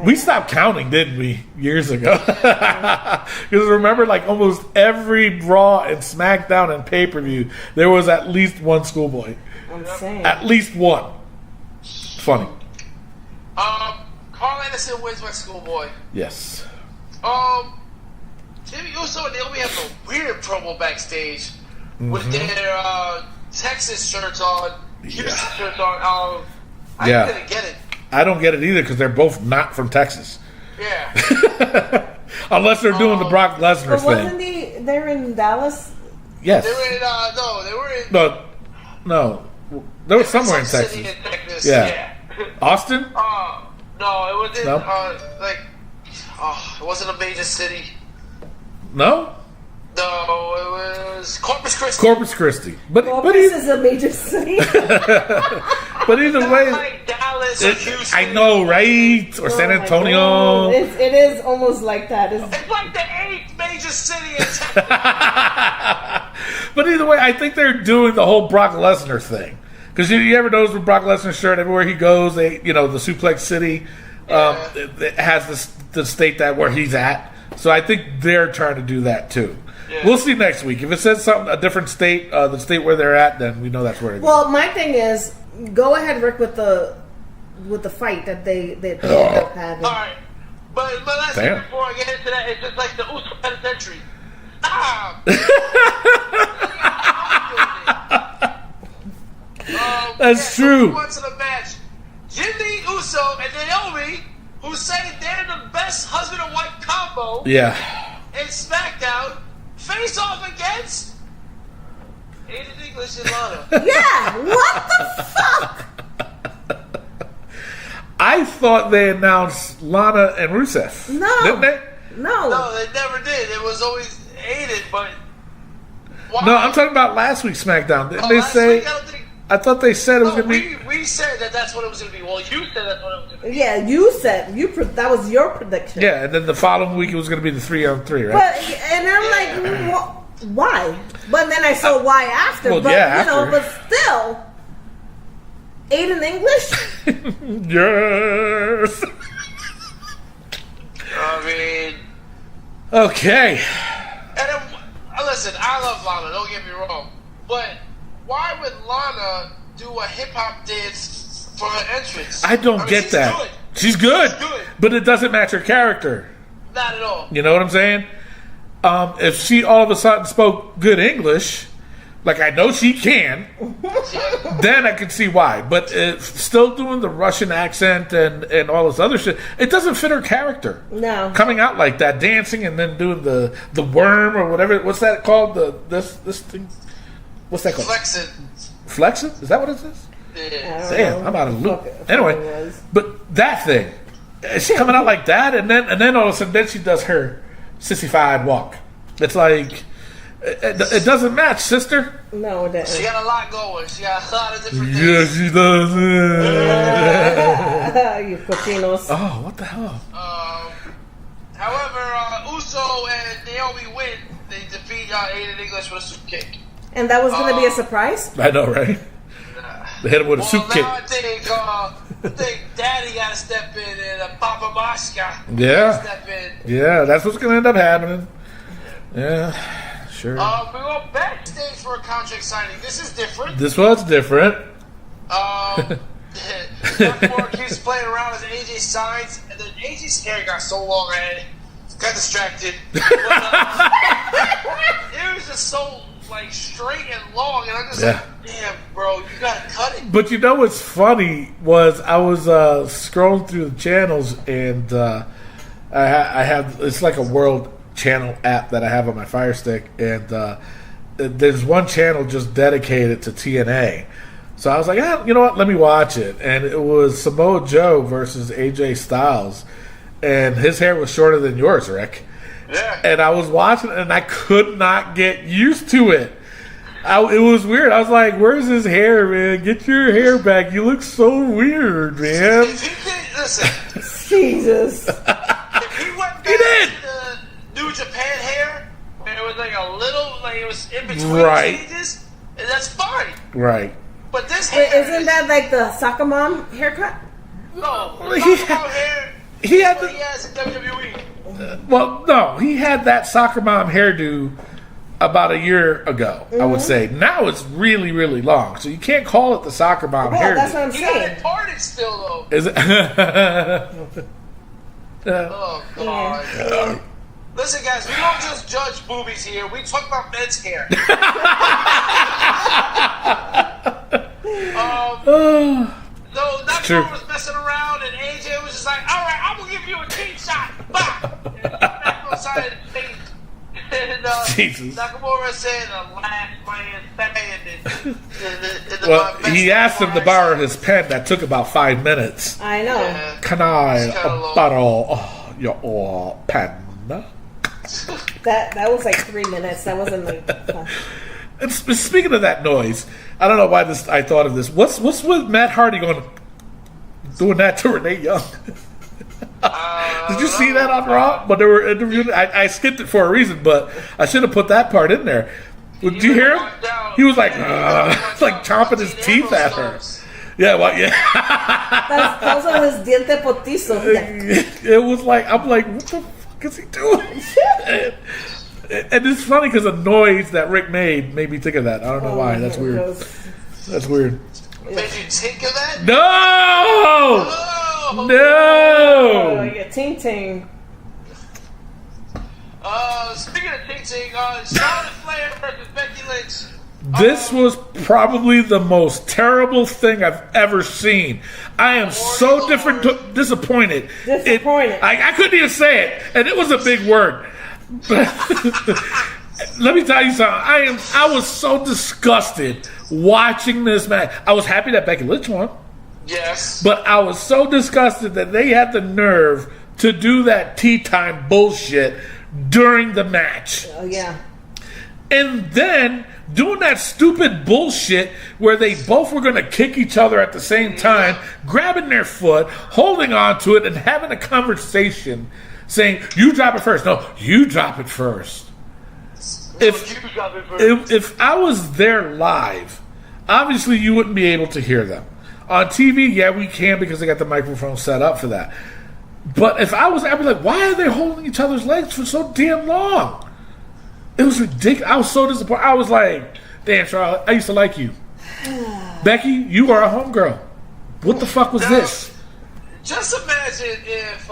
We stopped counting, didn't we, years ago? Because remember, like almost every Raw and SmackDown and pay-per-view, there was at least one schoolboy. I'm saying. At least one. Funny. Carl Anderson wins my schoolboy. Yes. Jimmy Uso and Naomi have a weird promo backstage with their Texas shirts on, Houston shirts on. I didn't get it. I don't get it either because they're both not from Texas. Yeah. Unless they're doing the Brock Lesnar But wasn't thing. they're in Dallas? Yes. They were in, they were in... No. They were somewhere in some Texas. city in Texas. Yeah. Austin? No, it was in, No? it wasn't a major city. No? No, it was Corpus Christi. Corpus Christi. But This is a major city. but either Not way, like Dallas or Houston. I know, right? Or San Oh my Antonio. God. It is almost like that. It's like the 8th major city in Texas. But either way, I think they're doing the whole Brock Lesnar thing. Because you ever notice with Brock Lesnar's shirt, everywhere he goes, the Suplex City it has the state that where he's at. So I think they're trying to do that too. Yeah. We'll see next week. If it says something, a different state, the state where they're at, then we know that's where it is. Well, my thing is, go ahead, Rick, with the fight that they end up having. All right. But last thing before I get into that, it's just like the Uso Penitentiary. That's true. So once in a match, Jimmy Uso and Naomi, who say they're the best husband and wife combo in SmackDown, face off against Aiden English and Lana. Yeah, what the fuck? I thought they announced Lana and Rusev. No. Didn't they? No, they never did. It was always Aiden, but why? No, I'm talking about last week's SmackDown. Didn't they last say? week, I don't think. I thought they said it was No, going to be. we said that's what it was going to be. Well, you said that's what it was going to be. Yeah, you said that was your prediction. Yeah, and then the following week it was going to be the 3-on-3, right? But and I'm like, why? But then I saw why after. Well, but yeah, you know, after. but still, Aiden English. Yes. I mean, Okay. and then, listen, I love Lana. Don't get me wrong, but why would Lana do a hip hop dance for her entrance? I don't get she's that. Good. She's good, She's good. but it doesn't match her character. Not at all. You know what I'm saying? If she all of a sudden spoke good English, like I know she can, then I can see why. But still doing the Russian accent and all this other shit, it doesn't fit her character. No. Coming out like that, dancing and then doing the worm or whatever. What's that called? This thing? What's that called? Flexing? Is that what it is? Yeah. Damn, I'm out of the loop. Anyway, but that thing, she's coming out like that, and then all of a sudden, then she does her sissified walk. It's like it doesn't match, sister. No, it doesn't. She got a lot going. She got a lot of different Yeah, things. she does. You cochinos. Oh, what the hell? However, Uso and Naomi win. They defeat Aiden English with a super kick. And that was going to be a surprise? I know, right? They hit him with a soup kick. Now I think Daddy got to step in and Papa Mashka Yeah. step in. Yeah, that's what's going to end up happening. Yeah, sure. We go backstage for a contract signing. This is different. This was different. Nakamura keeps playing around as AJ signs, and then AJ's hair got so long ahead, got distracted. But, it was just so like straight and long, and I'm just like, damn, bro, you gotta cut it. But you know what's funny was I was scrolling through the channels and I have it's like a world channel app that I have on my Fire Stick, and there's one channel just dedicated to TNA. So I was like, you know what? Let me watch it. And it was Samoa Joe versus AJ Styles, and his hair was shorter than yours, Rick. Yeah. And I was watching it, and I could not get used to it. It was weird. I was like, where's his hair, man? Get your hair back. You look so weird, man. If he did, listen, Jesus. if he went back did. to the New Japan hair, and it was like a little, like it was in between Right. stages, that's fine. Right. But this Wait, hair isn't that like the soccer mom haircut? No, He talk had- about hair. he had What the- he has in WWE. Well, no, he had that soccer mom hairdo about a year ago, I would say. Now it's really, really long. So you can't call it the soccer mom Well, that's what hairdo. I'm He got saying. it parted still though. Is it? Oh God. Listen, guys, we don't just judge boobies here. We talk about men's hair. No, Nakamura was messing around, and AJ was just like, "All right, I'm gonna give you a team shot." Bah! And Nakamura decided to take. And Jesus. Nakamura said, "A last man stand." Well, he asked him to borrow his pen. That took about 5 minutes. I know. Yeah. Can I It's kinda long. borrow your pen? That was like 3 minutes. That wasn't like. And speaking of that noise, I don't know why I thought of this. What's with Matt Hardy doing that to Renee Young? Did you see that on Raw? But they were interviewing. I skipped it for a reason, but I should have put that part in there. Did you hear him? He was like, like chomping his teeth at her. Yeah, well, yeah. Those are his diente potizos. It was like, I'm like, what the fuck is he doing? And it's funny because the noise that Rick made me think of that. I don't know why. That's weird. That's weird. Made you think of that? No! Oh, Oh, No! yeah, ting ting. speaking of Ting Ting, Charlotte Flair versus Becky Lynch. This was probably the most terrible thing I've ever seen. I am so disappointed. Disappointed. I couldn't even say it, and it was a big word. Let me tell you something. I was so disgusted watching this match. I was happy that Becky Lynch won, Yes. but I was so disgusted that they had the nerve to do that tea time bullshit during the match. Oh yeah. And then doing that stupid bullshit where they both were going to kick each other at the same time, grabbing their foot, holding on to it, and having a conversation saying, "You drop it first." No, you drop it first. If I was there live, obviously you wouldn't be able to hear them. On TV, yeah, we can because they got the microphone set up for that. But if I was there, I'd be like, why are they holding each other's legs for so damn long? It was ridiculous. I was so disappointed. I was like, damn, Charlotte, I used to like you. Becky, you are a homegirl. What the fuck was this? Just imagine if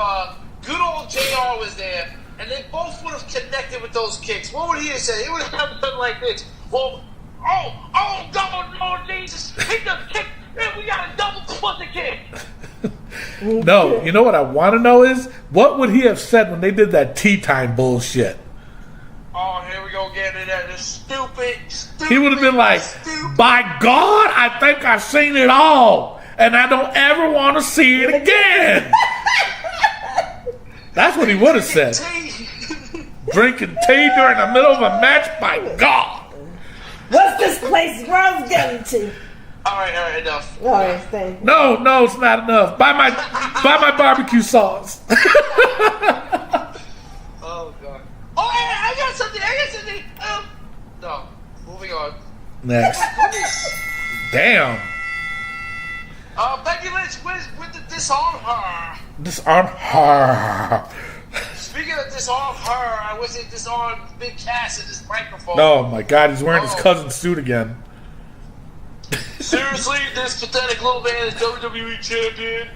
good old JR was there and they both would have connected with those kicks. What would he have said? He would have done like this. Well, oh, God, Lord Jesus. He just kicked. Man, we got a double pussy kick. No, you know what I want to know is, what would he have said when they did that tea time bullshit? Oh, here we go again. This stupid. He would have been like, stupid. by God, I think I've seen it all, and I don't ever want to see it again. That's what he would have said. Drinking tea during the middle of a match, by God. What's this place world's getting to? All right, enough. All right, thank you. No, it's not enough. Buy my barbecue sauce. Oh, God. Oh, I got something. No, moving on. Next. Damn. Becky Lynch wins with the disarm her. Disarm her. Speaking of disarm her, I wish they disarmed Big Cass in this microphone. Oh my God, he's wearing his cousin's suit again. Seriously, this pathetic little man is WWE champion?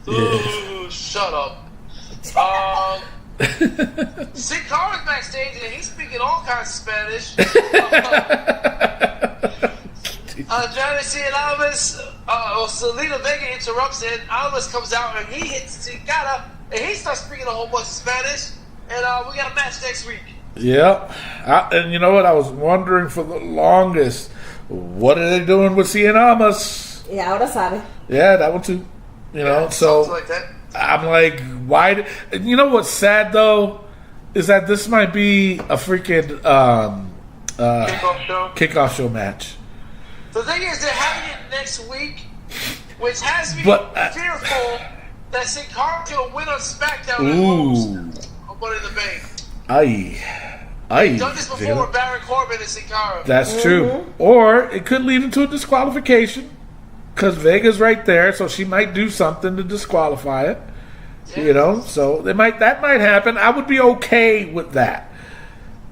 Ooh, shut up. Sin Cara's backstage and he's speaking all kinds of Spanish. Janice and Almas, Selena Vega interrupts it. Almas comes out and he hits Cicada and he starts speaking a whole bunch of Spanish. And we got a match next week. Yep. And you know what? I was wondering for the longest, what are they doing with Cien Almas? Yeah, ahora sabe. Yeah, that one too. You know, so Something like that. I'm like, why? You know what's sad though is that this might be a freaking kickoff show match. The thing is, they're having it next week, which has me But, fearful that Sin Cara will win on SmackDown and Ooh. lose on Money in the Bank. Aye. Done this before with Baron Corbin and Sin Cara. That's true. Or it could lead into a disqualification. because Vega's right there, so she might do something to disqualify it. You know, so that might happen. I would be okay with that.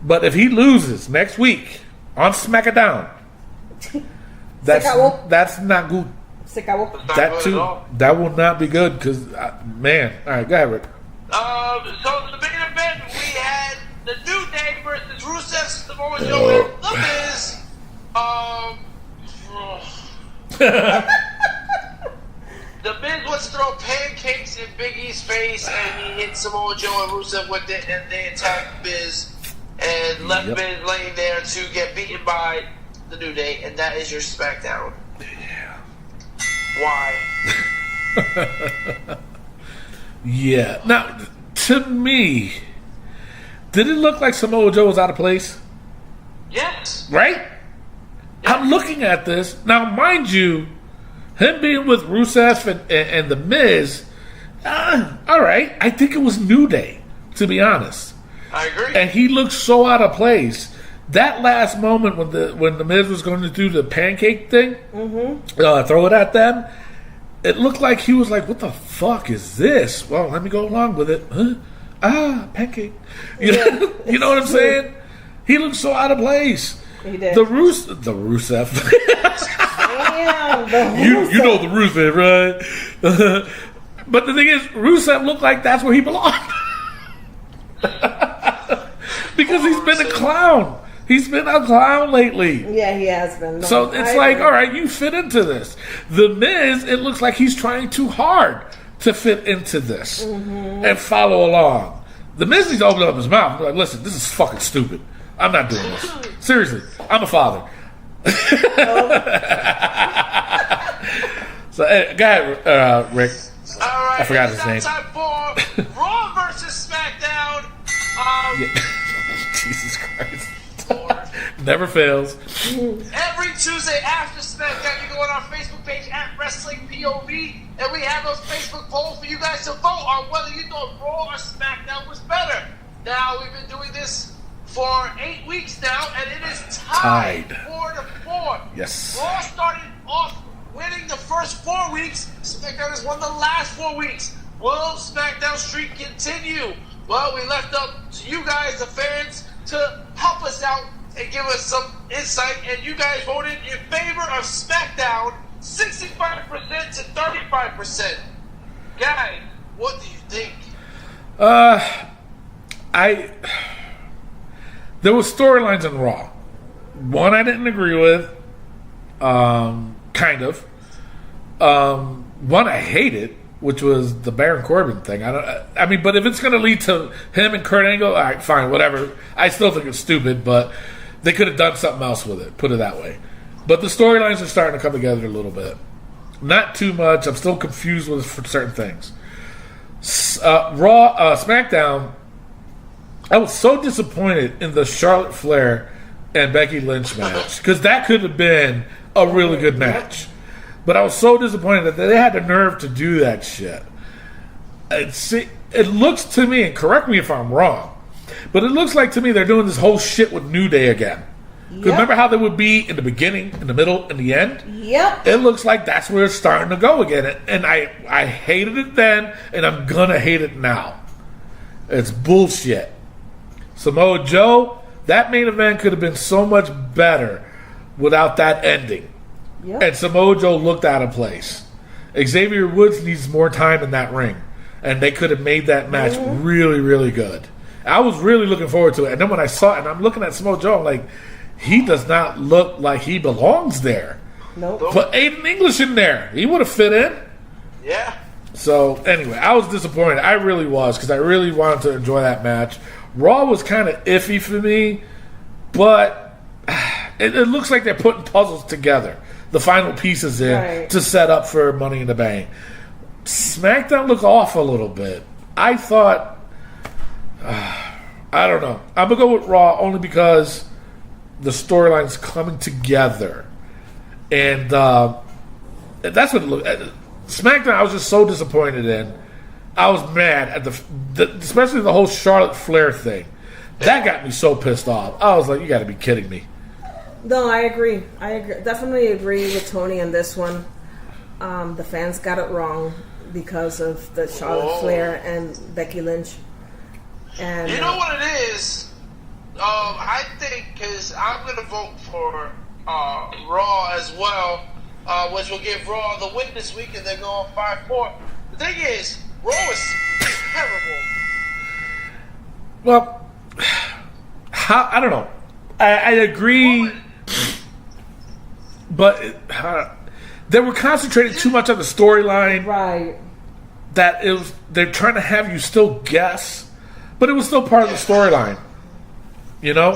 But if he loses next week on SmackDown, that's not good. Se acabó. That too, that will not be good because, man. All right, go ahead, Rick. So the main event, we had the New Day versus Rusev, Samoa Joe, and The Miz. The Miz wants to throw pancakes in Big E's face, and he hit Samoa Joe and Rusev with it, and they attacked Miz and left Miz laying there to get beaten by the New Day, and that is your SmackDown. Yeah. Why? Yeah. Now, to me, did it look like Samoa Joe was out of place? Yes. Right? I'm looking at this. Now, mind you, him being with Rusev and The Miz, all right, I think it was New Day, to be honest. I agree. And he looked so out of place. That last moment when the Miz was going to do the pancake thing, throw it at them, it looked like he was like, what the fuck is this? Well, let me go along with it. Huh? Pancake. You know what I'm saying? He looked so out of place. He did. The Rusev. Damn, you know the Rusev, right? But the thing is, Rusev looked like that's where he belonged. Because he's been a clown. He's been a clown lately. Yeah, he has been. No, So it's like, all right, you fit into this. The Miz, it looks like he's trying too hard to fit into this and follow along. The Miz needs to open up his mouth and be like, listen, this is fucking stupid. I'm not doing this. Seriously, I'm a father. So, go ahead, Rick. All right, I forgot his name. Time for Raw versus SmackDown. Jesus Christ. Never fails. Every Tuesday after SmackDown, you go on our Facebook page at Wrestling POV, and we have those Facebook polls for you guys to vote on whether you thought Raw or SmackDown was better. Now, we've been doing this for 8 weeks now, and it is tied 4-4. Yes. Raw started off winning the first 4 weeks. SmackDown has won the last 4 weeks. Will SmackDown streak continue? Well, we left up to you guys, the fans, to help us out and give us some insight, and you guys voted in favor of SmackDown 65% to 35%. Guys, what do you think? There was storylines in Raw. One I didn't agree with, kind of. One I hated, which was the Baron Corbin thing. I mean, but if it's going to lead to him and Kurt Angle, all right, fine, whatever. I still think it's stupid, but they could have done something else with it, put it that way. But the storylines are starting to come together a little bit. Not too much. I'm still confused with certain things. SmackDown, I was so disappointed in the Charlotte Flair and Becky Lynch match, because that could have been a really good match. But I was so disappointed that they had the nerve to do that shit. It looks to me, and correct me if I'm wrong, but it looks like to me they're doing this whole shit with New Day again. Yep. Remember how they would be in the beginning, in the middle, and the end? Yep. It looks like that's where it's starting to go again. And I hated it then, and I'm going to hate it now. It's bullshit. Samoa Joe, that main event could have been so much better without that ending. Yep. And Samoa Joe looked out of place. Xavier Woods needs more time in that ring. And they could have made that match really, really good. I was really looking forward to it. And then when I saw it, and I'm looking at Samoa Joe, I'm like, he does not look like he belongs there. Nope. Put Aiden English in there. He would have fit in. Yeah. So, anyway, I was disappointed. I really was, because I really wanted to enjoy that match. Raw was kind of iffy for me, but it looks like they're putting puzzles together. The final pieces in to set up for Money in the Bank. SmackDown looked off a little bit. I thought, I don't know. I'm going to go with Raw only because the storyline's coming together. And that's what it looked like. SmackDown, I was just so disappointed in. I was mad at especially the whole Charlotte Flair thing. That got me so pissed off. I was like, you got to be kidding me. No, I agree. Definitely agree with Tony on this one. The fans got it wrong because of the Charlotte Whoa. Flair and Becky Lynch. And You know what it is? I think because I'm gonna vote for Raw as well, which will give Raw the win this week, and they're going 5-4. The thing is, Raw is terrible. Well, I don't know. I agree, but they were concentrating too much on the storyline. right. That they're trying to have you still guess, but it was still part of the storyline. You know,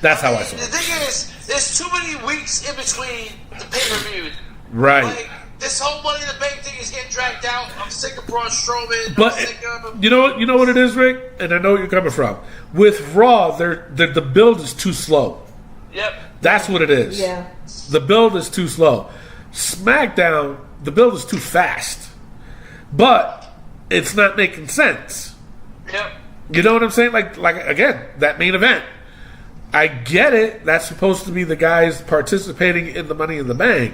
that's how I saw The it. thing is, there's too many weeks in between the pay-per-views. Right. Like, this whole Money in the Bank thing is getting dragged out. I'm sick of Braun Strowman. But I'm sick of you know what it is, Rick, and I know where you're coming from. With Raw, the build is too slow. Yep. That's what it is. Yeah. The build is too slow. SmackDown, the build is too fast. But it's not making sense. Yep. You know what I'm saying? Like again, that main event. I get it. That's supposed to be the guys participating in the Money in the Bank.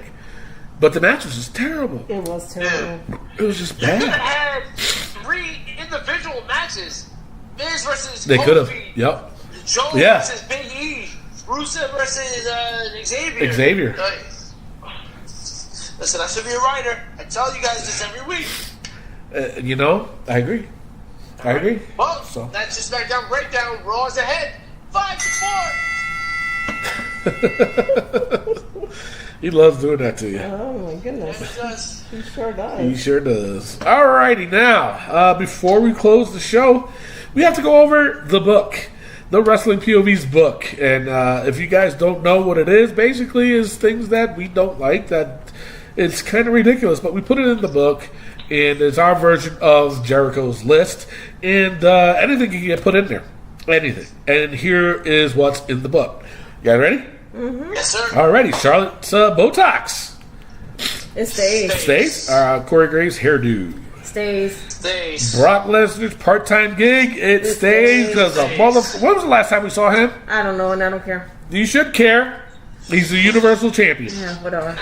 But the match was just terrible. It was terrible. It was just You could bad. have had 3 individual matches. Miz versus They could have. Kofi. Yep. Joe Yeah. versus Big E. Rusev versus Xavier. Xavier. Listen, I should be a writer. I tell you guys this every week. You know, I agree. I agree. Well, So. that's just SmackDown Breakdown. Raw's ahead. 5-4. He loves doing that to you. Oh my goodness. Because He sure He does. sure does. Alrighty, now, before we close the show, we have to go over the book. The Wrestling POV's book. And if you guys don't know what it is, basically is things that we don't like, that it's kind of ridiculous, but we put it in the book, and it's our version of Jericho's list, and anything can get put in there. Anything. And here is what's in the book. You guys ready? yes, sir. Alrighty, Charlotte's Botox. It stays. Stays. Corey Graves' hairdo. Stays. Stays. Brock Lesnar's part-time gig, it stays stays. because when was the last time we saw him? I don't know, and I don't care. You should care. He's the Universal Champion. Yeah, whatever.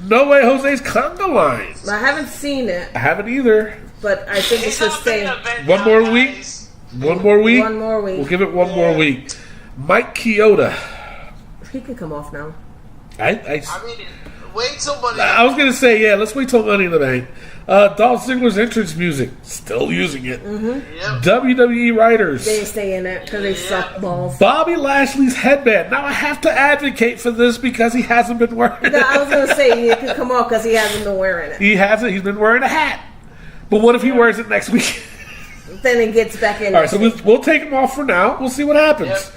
No Way Jose's conga line. I haven't seen it, I haven't either. but I think it He's should not main stay. event One now, more guys. week? One more week? One more week. We'll give it one more week. Mike Chioda. He can come off now. I I mean, wait till Money. I was going to say, yeah, let's wait till Money in the Bank. Dolph Ziggler's entrance music. Still using it. Yep. WWE writers. They stay in it because they suck balls. Bobby Lashley's headband. Now I have to advocate for this because he hasn't been wearing it. No, I was gonna say he could come off because he hasn't been wearing it. He hasn't. He's been wearing a hat. But what if he wears it next week? Then it gets back in. All right, so we'll take him off for now. We'll see what happens. Yep.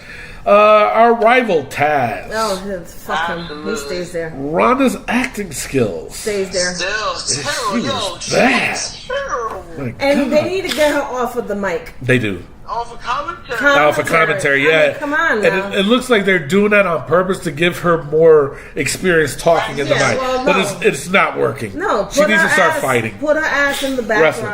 Our rival Taz. Oh, fuck him. He Absolutely. stays there. Ronda's acting skills. Stays there. Still terrible. She Yo, was she bad. was terrible. My And God. they need to get her off of the mic. They do. Oh, for commentary. Oh, for commentary, yeah. I mean, come on now. And it looks like they're doing that on purpose to give her more experience talking in the Yeah, mic. well, But no. it's not working. No, she put needs her to start ass- fighting. Put her ass in the Wrestling.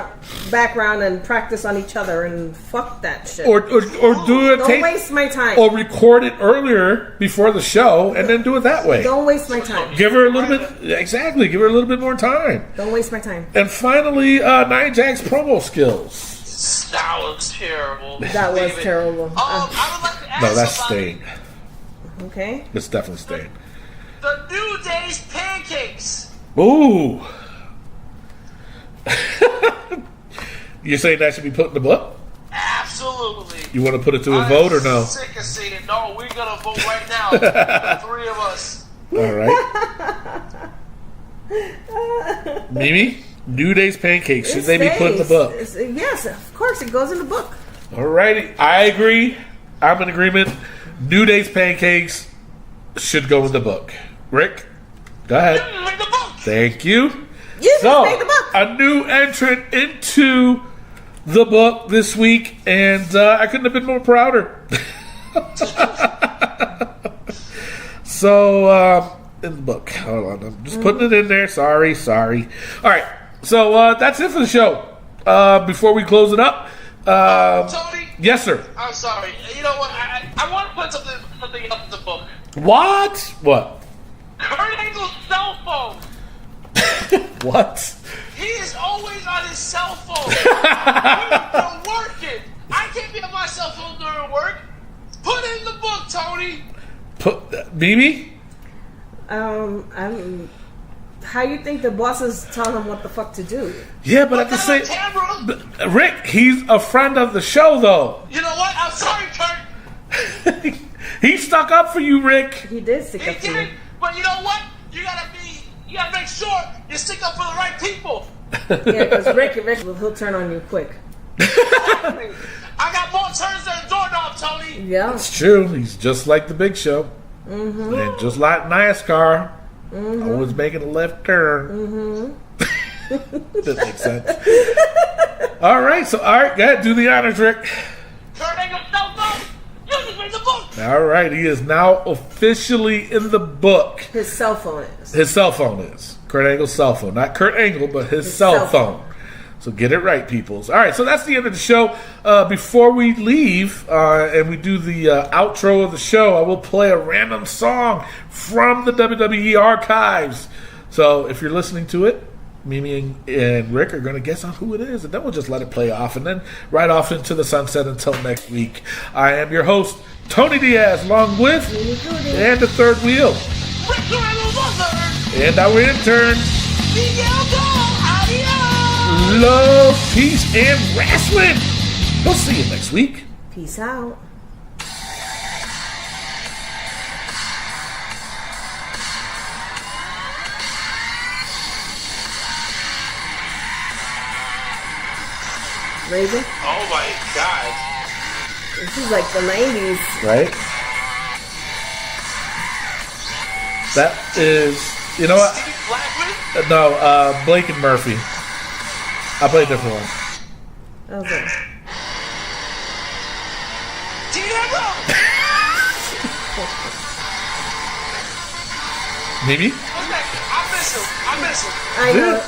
background and practice on each other and fuck that shit. Or do it. Don't waste my time. Or record it earlier before the show and then do it that way. Don't waste my time. Give her a little bit. Exactly. Give her a little bit more time. Don't waste my time. And finally, Nia Jax's promo skills. That was terrible. That was Leave it. terrible. I would like to ask No, that's somebody, staying. Okay. It's definitely staying. The New Day's pancakes. Ooh. You're saying that should be put in the book? Absolutely. You want to put it to a I'm vote or no? Sick of seeing it. No, we're gonna vote right now. The 3 of us. All right. Mimi, New Day's pancakes. Should It they be put in the stays. book? Yes, of course. It goes in the book. All righty. I agree. I'm in agreement. New Day's pancakes should go in the book. Rick, go ahead. Make the book. Thank you. You So, just made the book. a new entrant into the book this week, and I couldn't have been more prouder. So, in the book. Hold on. I'm just putting it in there. Sorry. All right. So, that's it for the show. Before we close it up, Tony, yes, sir. I'm sorry. You know what? I want to put something else in the book. What? Kurt Angle's cell phone. What? He is always on his cell phone. You're working. I can't be on my cell phone during work. Put it in the book, Tony. Mimi? How you think the bosses tell him what the fuck to do? Yeah, but at the same... Rick, he's a friend of the show, though. You know what? I'm sorry, Kurt. He stuck up for you, Rick. He did stick He up to you. did. But you know what? You gotta make sure you stick up for the right people. Yeah, because Rick, he'll turn on you quick. I got more turns than a doorknob, Tony. Yeah. It's true. He's just like the Big Show. Mm-hmm. And just like NASCAR. Mm-hmm. Always making a left turn. Mm-hmm. That makes sense. All right, go ahead, do the honors, Rick. Kurt Angle's cell phone. You just read the book. All right, he is now officially in the book. His cell phone is. His cell phone is. Kurt Angle's cell phone. Not Kurt Angle, but his cell phone. So get it right, peoples. All right, so that's the end of the show. Before we leave and we do the outro of the show, I will play a random song from the WWE archives. So if you're listening to it, Mimi and Rick are going to guess on who it is, and then we'll just let it play off, and then right off into the sunset until next week. I am your host, Tony Diaz, along with and the third wheel. And our intern, love, peace, and wrestling. We'll see you next week. Peace out. Raven? Oh my God. This is like the 90s. Right? That is, you know what? Steve Blackman? No, Blake and Murphy. I played a different one. Okay. Diego! Mimi? I miss him. I know.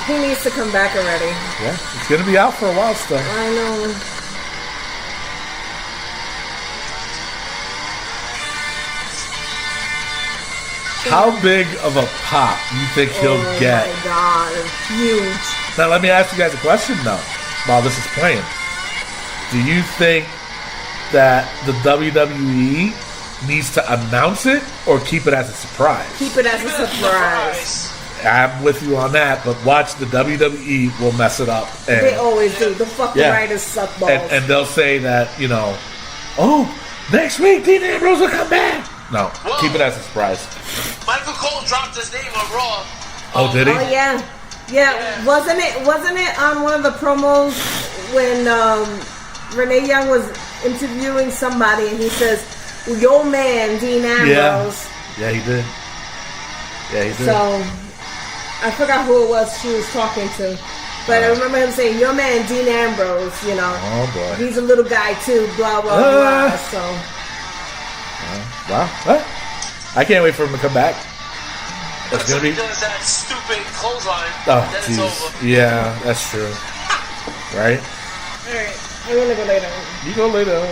He needs to come back already. Yeah, it's going to be out for a while still. I know. How big of a pop do you think he'll get? Oh my God, huge. Now let me ask you guys a question though, while this is playing. Do you think that the WWE needs to announce it or keep it as a surprise? Keep it as a surprise. I'm with you on that, but watch, the WWE will mess it up. And, They always do. The fucking writers suck balls. and they'll say that, oh, next week Dean Ambrose will come back. No, keep it as a surprise. Michael Cole dropped his name on Raw. Oh, did he? Oh yeah. Wasn't it on one of the promos when Renee Young was interviewing somebody and he says, "Your man Dean Ambrose." Yeah, he did. So I forgot who it was she was talking to, but I remember him saying, "Your man Dean Ambrose." Oh boy, he's a little guy too. Blah blah blah. So. Wow. I can't wait for him to come back. It's Until gonna be. he does that stupid clothesline. Oh, then it's over. jeez. Yeah, that's true. Right? All right, I'm gonna go later. You go later.